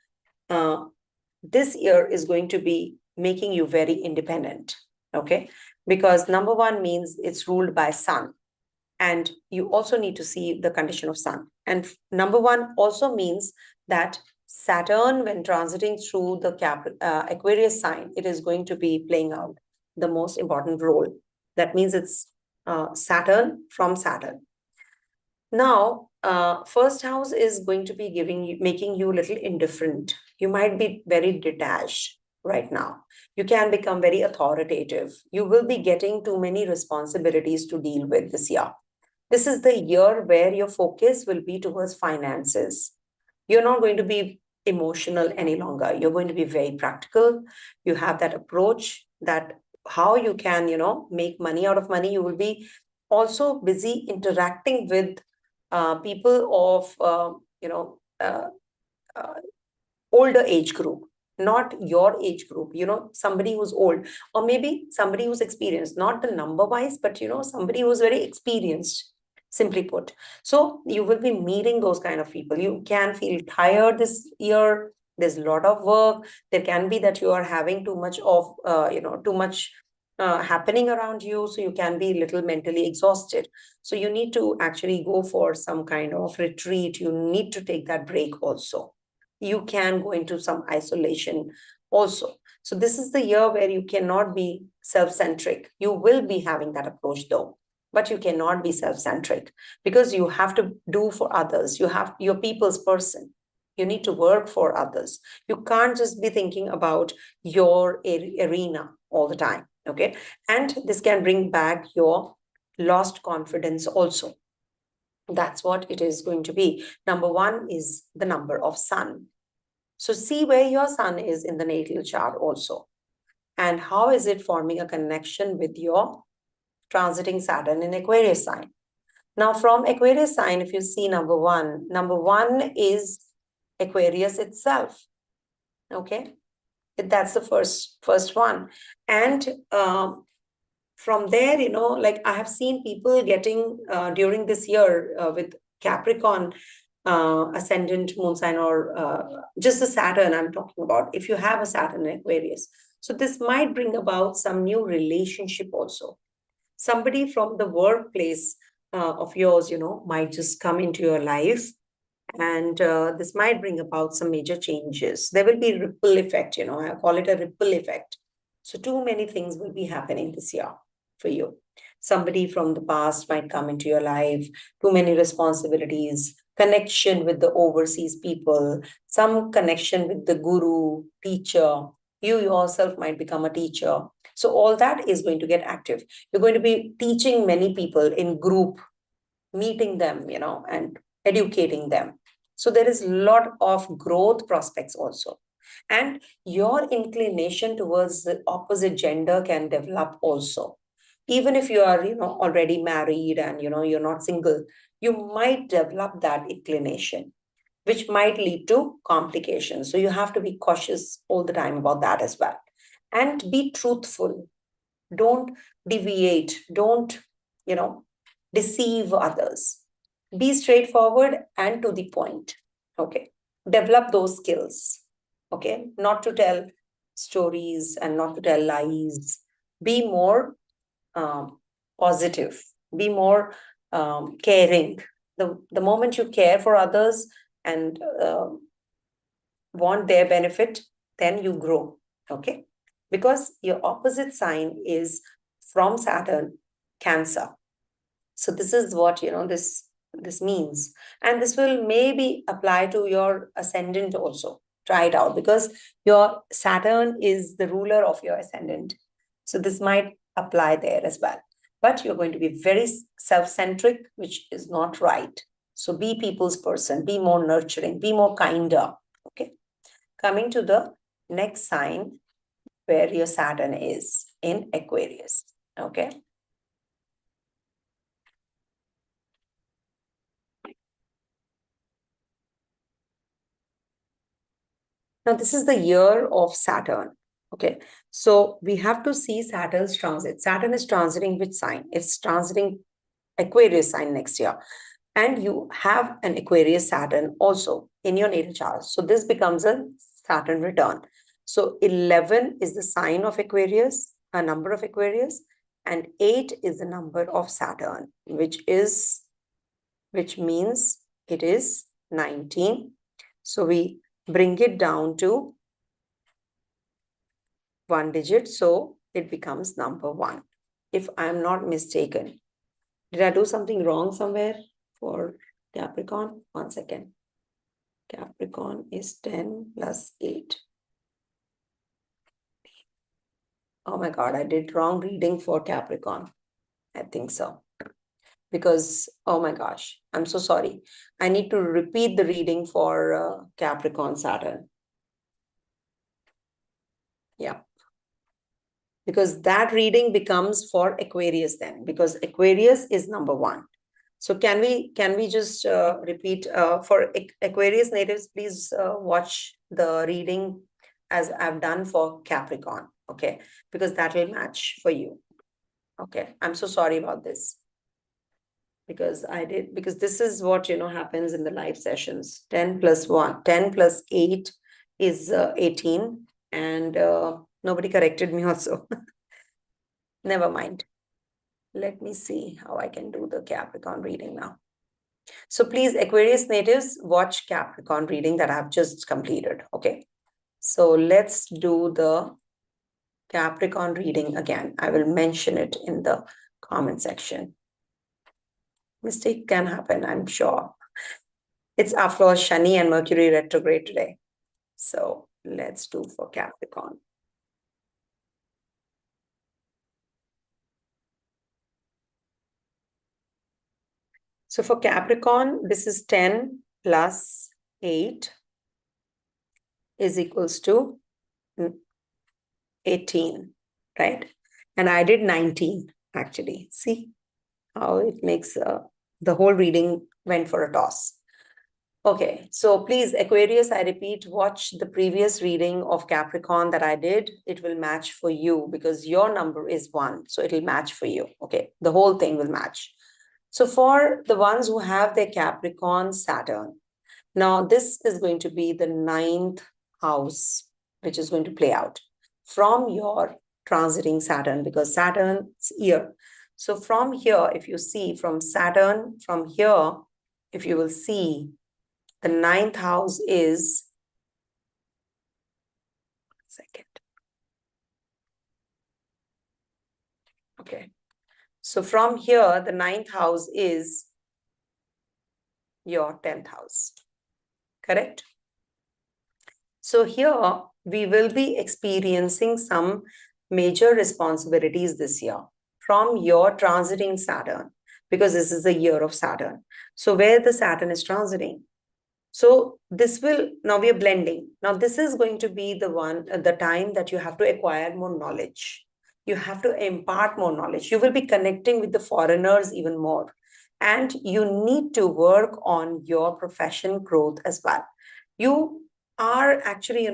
this year is going to be making you very independent, okay? Because number 1 means it's ruled by Sun. And you also need to see the condition of Sun. And number 1 also means that Saturn, when transiting through the Aquarius sign, it is going to be playing out the most important role. That means it's Saturn from Saturn. Now, first house is going to be making you a little indifferent. You might be very detached right now. You can become very authoritative. You will be getting too many responsibilities to deal with this year. This is the year where your focus will be towards finances. You're not going to be emotional any longer. You're going to be very practical. You have that approach that how you can, make money out of money. You will be also busy interacting with people of, older age group, not your age group, somebody who's old, or maybe somebody who's experienced, not the number wise, but, somebody who's very experienced, simply put. So you will be meeting those kind of people. You can feel tired this year. There's a lot of work. There can be that you are having too much of, too much happening around you, so you can be a little mentally exhausted. So you need to actually go for some kind of retreat. You need to take that break also. You can go into some isolation also. So this is the year where you cannot be self-centric. You will be having that approach though, but you cannot be self-centric because you have to do for others. You're people's person. You need to work for others. You can't just be thinking about your arena all the time. Okay. And this can bring back your lost confidence also. That's what it is going to be. Number 1 is the number of Sun. So see where your Sun is in the natal chart also. And how is it forming a connection with your transiting Saturn in Aquarius sign. Now from Aquarius sign, if you see number 1 is Aquarius itself. Okay. That's the first one. And from there, like I have seen people getting during this year with Capricorn ascendant moon sign, or just the Saturn I'm talking about, if you have a Saturn in Aquarius. So this might bring about some new relationship also. Somebody from the workplace of yours, might just come into your life, and this might bring about some major changes. There will be ripple effect, I call it a ripple effect. So too many things will be happening this year for you. Somebody from the past might come into your life, too many responsibilities, connection with the overseas people, some connection with the guru, teacher. You yourself might become a teacher. So all that is going to get active. You're going to be teaching many people in group, meeting them, and educating them. So there is a lot of growth prospects also. And your inclination towards the opposite gender can develop also. Even if you are, already married and, you're not single, you might develop that inclination, which might lead to complications. So you have to be cautious all the time about that as well. And be truthful. Don't deviate. Don't, deceive others. Be straightforward and to the point. Okay. Develop those skills. Okay. Not to tell stories and not to tell lies. Be more positive. Be more caring. The moment you care for others and want their benefit, then you grow. Okay. Because your opposite sign is from Saturn, Cancer. So this is what, this means. And this will maybe apply to your ascendant also. Try it out because your Saturn is the ruler of your ascendant. So this might apply there as well. But you're going to be very self-centric, which is not right. So be people's person, be more nurturing, be more kinder. Okay. Coming to the next sign where your Saturn is in Aquarius. Okay. Now, this is the year of Saturn. Okay, so we have to see Saturn's transit. Saturn is transiting which sign? It's transiting Aquarius sign next year. And you have an Aquarius Saturn also in your natal chart. So this becomes a Saturn return. So 11 is the sign of Aquarius, a number of Aquarius, and 8 is the number of Saturn, which means it is 19. So we bring it down to one digit, so it becomes number 1, if I'm not mistaken. Did I do something wrong somewhere for Capricorn? 1 second. Capricorn is 10 plus 8. Oh my God, I did wrong reading for Capricorn. I think so. Because, oh my gosh, I'm so sorry. I need to repeat the reading for Capricorn Saturn. Yeah. Because that reading becomes for Aquarius then, because Aquarius is number 1. So can we just repeat for Aquarius natives, please watch the reading as I've done for Capricorn, okay? Because that will match for you. Okay, I'm so sorry about this. Because this is what, happens in the live sessions. 10 plus 8 is 18, and nobody corrected me also. Never mind. Let me see how I can do the Capricorn reading now. So please, Aquarius natives, watch Capricorn reading that I've just completed. Okay. So let's do the Capricorn reading again. I will mention it in the comment section. Mistake can happen, I'm sure. It's after all Shani and Mercury retrograde today. So let's do for Capricorn. So for Capricorn, this is 10 plus 8 is equals to 18, right? And I did 19 actually. See how it makes the whole reading went for a toss. Okay, so please, Aquarius, I repeat, watch the previous reading of Capricorn that I did. It will match for you because your number is 1. So it'll match for you. Okay, the whole thing will match. So for the ones who have their Capricorn Saturn, now this is going to be the 9th house, which is going to play out from your transiting Saturn, because Saturn's here. So from here, if you see from Saturn, from here, if you will see, the 9th house is, second. Okay. So from here, the 9th house is your 10th house. Correct? So here we will be experiencing some major responsibilities this year from your transiting Saturn, because this is the year of Saturn. So where the Saturn is transiting. So this will, now we are blending. Now this is going to be the time that you have to acquire more knowledge. You have to impart more knowledge. You will be connecting with the foreigners even more. And you need to work on your profession growth as well. You are actually,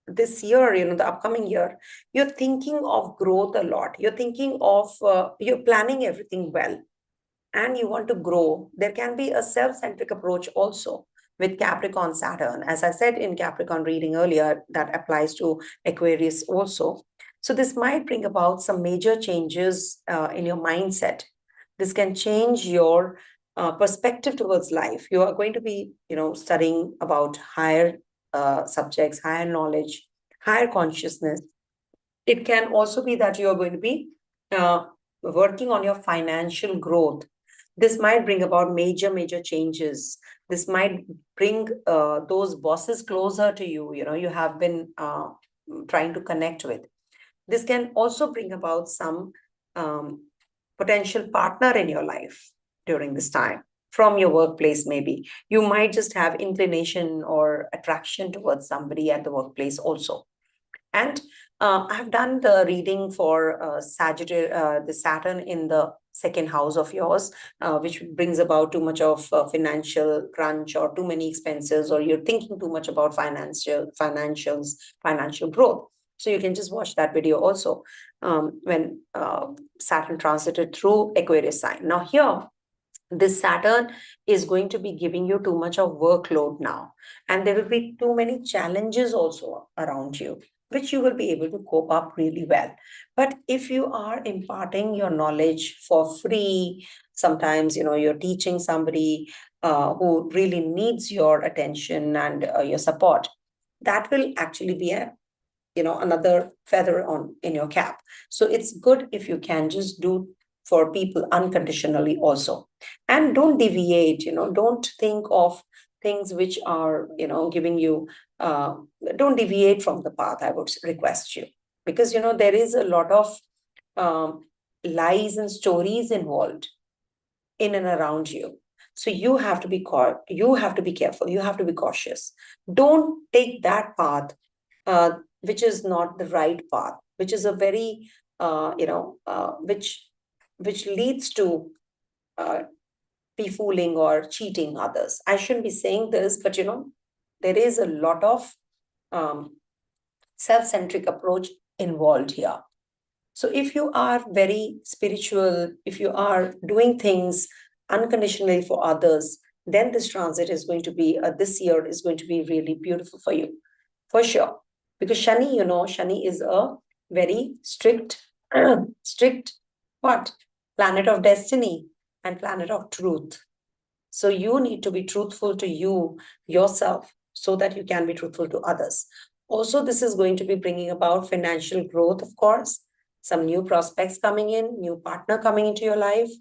this year, the upcoming year, you're thinking of growth a lot. You're thinking of, you're planning everything well, and you want to grow. There can be a self-centric approach also with Capricorn Saturn. As I said in Capricorn reading earlier, that applies to Aquarius also. So this might bring about some major changes in your mindset. This can change your perspective towards life. You are going to be, studying about higher subjects, higher knowledge, higher consciousness. It can also be that you are going to be working on your financial growth. This might bring about major changes. This might bring those bosses closer to you, you have been trying to connect with. This can also bring about some potential partner in your life during this time from your workplace. Maybe you might just have inclination or attraction towards somebody at the workplace also. And I've done the reading for the Saturn in the second house of yours, which brings about too much of financial crunch or too many expenses, or you're thinking too much about financial growth. So you can just watch that video also when Saturn transited through Aquarius sign. Now here, this Saturn is going to be giving you too much of workload now, and there will be too many challenges also around you, which you will be able to cope up really well. But if you are imparting your knowledge for free, sometimes you're teaching somebody who really needs your attention and your support, that will actually be a another feather in your cap. So it's good if you can just do for people unconditionally also, and don't deviate. Don't think of things which are giving you don't deviate from the path, I would request you, because there is a lot of um, lies and stories involved in and around you. So you have to be you have to be careful, you have to be cautious. Don't take that path which is not the right path, which is a very which leads to befooling or cheating others. I shouldn't be saying this, but there is a lot of self-centric approach involved here. So if you are very spiritual, if you are doing things unconditionally for others, then this transit is going to be this year is going to be really beautiful for you, for sure. Because Shani, Shani is a very strict what? Planet of destiny and planet of truth. So you need to be truthful to yourself, so that you can be truthful to others. Also, this is going to be bringing about financial growth, of course, some new prospects coming in, new partner coming into your life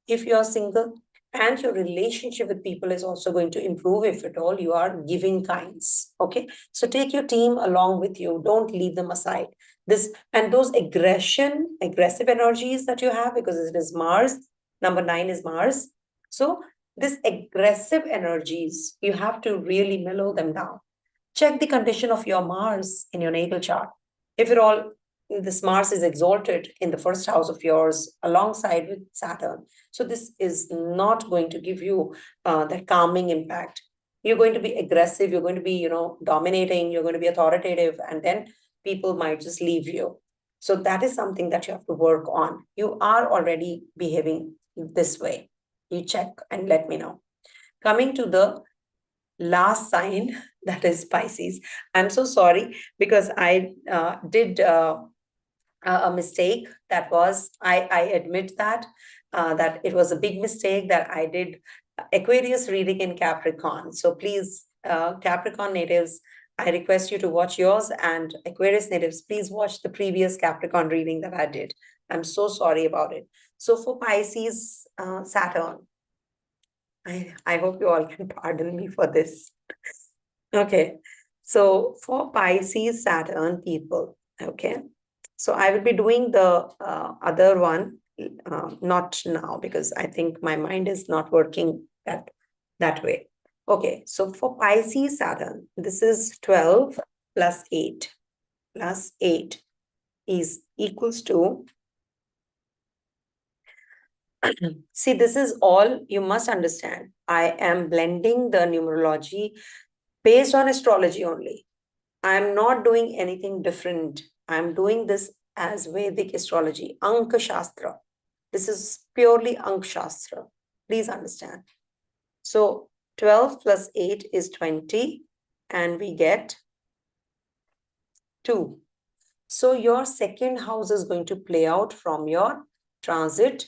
if you are single, and your relationship with people is also going to improve if at all you are giving kinds. Okay, so take your team along with you, don't leave them aside. This and those aggressive energies that you have, because it is Mars, number 9 is Mars. So this aggressive energies, you have to really mellow them down. Check the condition of your Mars in your natal chart. If at all this Mars is exalted in the first house of yours alongside with Saturn, so this is not going to give you that calming impact. You're going to be aggressive, you're going to be dominating, you're going to be authoritative, and then people might just leave you. So that is something that you have to work on. You are already behaving this way. You check and let me know. Coming to the last sign, that is Pisces. I'm so sorry, because I did a mistake. That was, I admit that it was a big mistake that I did Aquarius reading in Capricorn. So please, Capricorn natives, I request you to watch yours, and Aquarius natives, please watch the previous Capricorn reading that I did. I'm so sorry about it. So for Pisces, Saturn, I hope you all can pardon me for this. Okay, so for Pisces, Saturn people, okay, so I will be doing the other one, not now, because I think my mind is not working that way. Okay, so for Pisces, Saturn, this is 12 plus 8 plus 8 is equals to see, this is all you must understand. I am blending the numerology based on astrology only. I'm not doing anything different. I'm doing this as Vedic astrology, Anka Shastra. This is purely Anka Shastra. Please understand. So 12 plus 8 is 20, and we get 2. So your second house is going to play out from your transit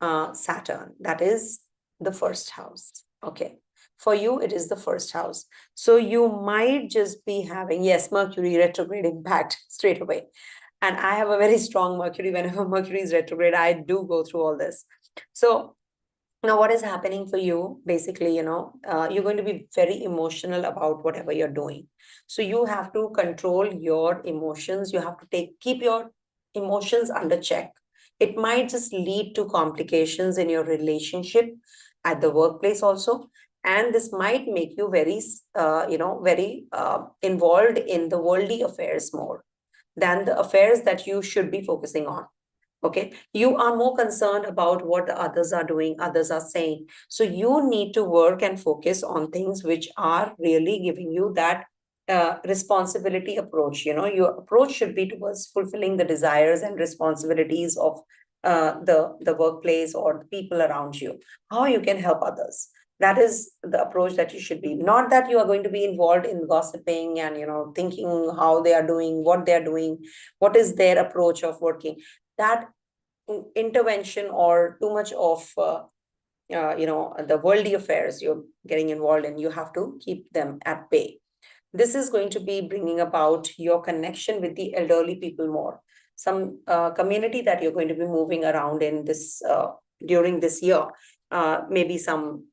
Saturn. That is the first house. Okay. For you, it is the first house. So you might just be having, yes, Mercury retrograde impact straight away. And I have a very strong Mercury. Whenever Mercury is retrograde, I do go through all this. So now what is happening for you? Basically, you're going to be very emotional about whatever you're doing. So you have to control your emotions. You have to keep your emotions under check. It might just lead to complications in your relationship at the workplace also. And this might make you very, very involved in the worldly affairs more than the affairs that you should be focusing on. Okay, you are more concerned about what the others are doing, others are saying. So you need to work and focus on things which are really giving you that responsibility approach. Your approach should be towards fulfilling the desires and responsibilities of the workplace or the people around you. How you can help others. That is the approach that you should be. Not that you are going to be involved in gossiping and thinking how they are doing, what they are doing, what is their approach of working. That intervention or too much of the worldly affairs you're getting involved in, you have to keep them at bay. This is going to be bringing about your connection with the elderly people more. Some community that you're going to be moving around in this during this year, maybe some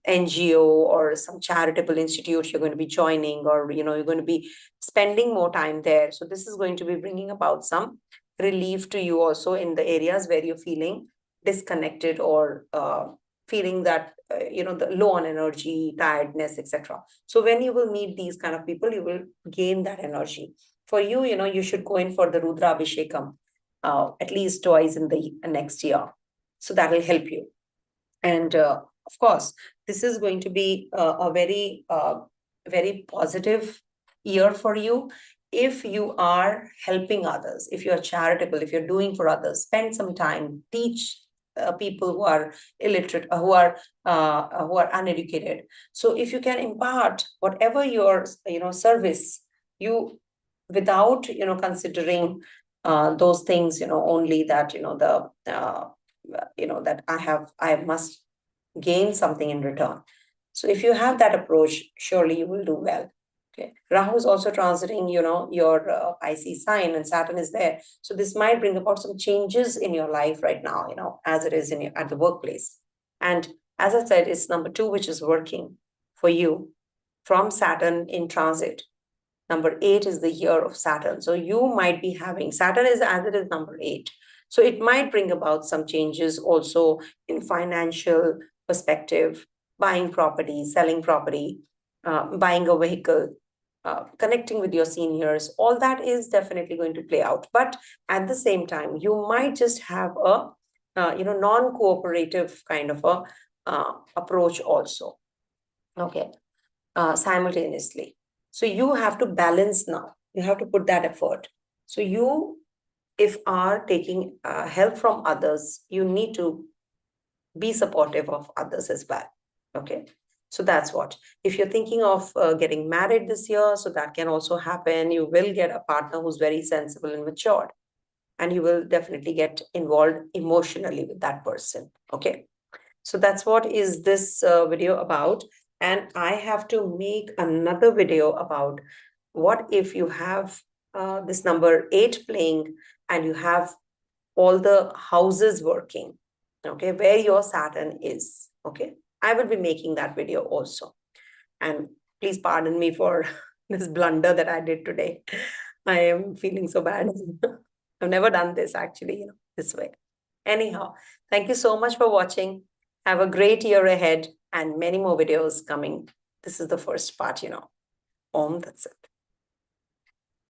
NGO or some charitable institute you're going to be joining, or you're going to be spending more time there. So this is going to be bringing about some relief to you also in the areas where you're feeling disconnected or feeling that the low on energy, tiredness, etc. So when you will meet these kind of people, you will gain that energy. For you, you should go in for the Rudra Abhishekam at least twice in the next year. So that will help you. And of course, this is going to be a very positive year for you. If you are helping others, if you're charitable, if you're doing for others, spend some time, teach people who are illiterate, who are uneducated. So if you can impart whatever your service, you without considering those things, only that that I must gain something in return. So if you have that approach, surely you will do well. Okay. Rahu is also transiting, your Pisces sign, and Saturn is there. So this might bring about some changes in your life right now, as it is at the workplace. And as I said, it's number 2, which is working for you from Saturn in transit. Number 8 is the year of Saturn. So you might be having, Saturn is as it is number 8. So it might bring about some changes also in financial perspective, buying property, selling property, buying a vehicle, connecting with your seniors. All that is definitely going to play out. But at the same time, you might just have a non-cooperative kind of a approach also. Okay, simultaneously. So you have to balance now. You have to put that effort. So you, if are taking help from others, you need to be supportive of others as well. Okay. So that's what. If you're thinking of getting married this year, so that can also happen. You will get a partner who's very sensible and matured, and you will definitely get involved emotionally with that person. Okay. So that's what is this video about. And I have to make another video about what if you have this number 8 playing and you have all the houses working, okay, where your Saturn is. Okay, I will be making that video also. And please pardon me for this blunder that I did today. I am feeling so bad. I've never done this actually, this way. Anyhow, thank you so much for watching. Have a great year ahead and many more videos coming. This is the first part, Om, that's it.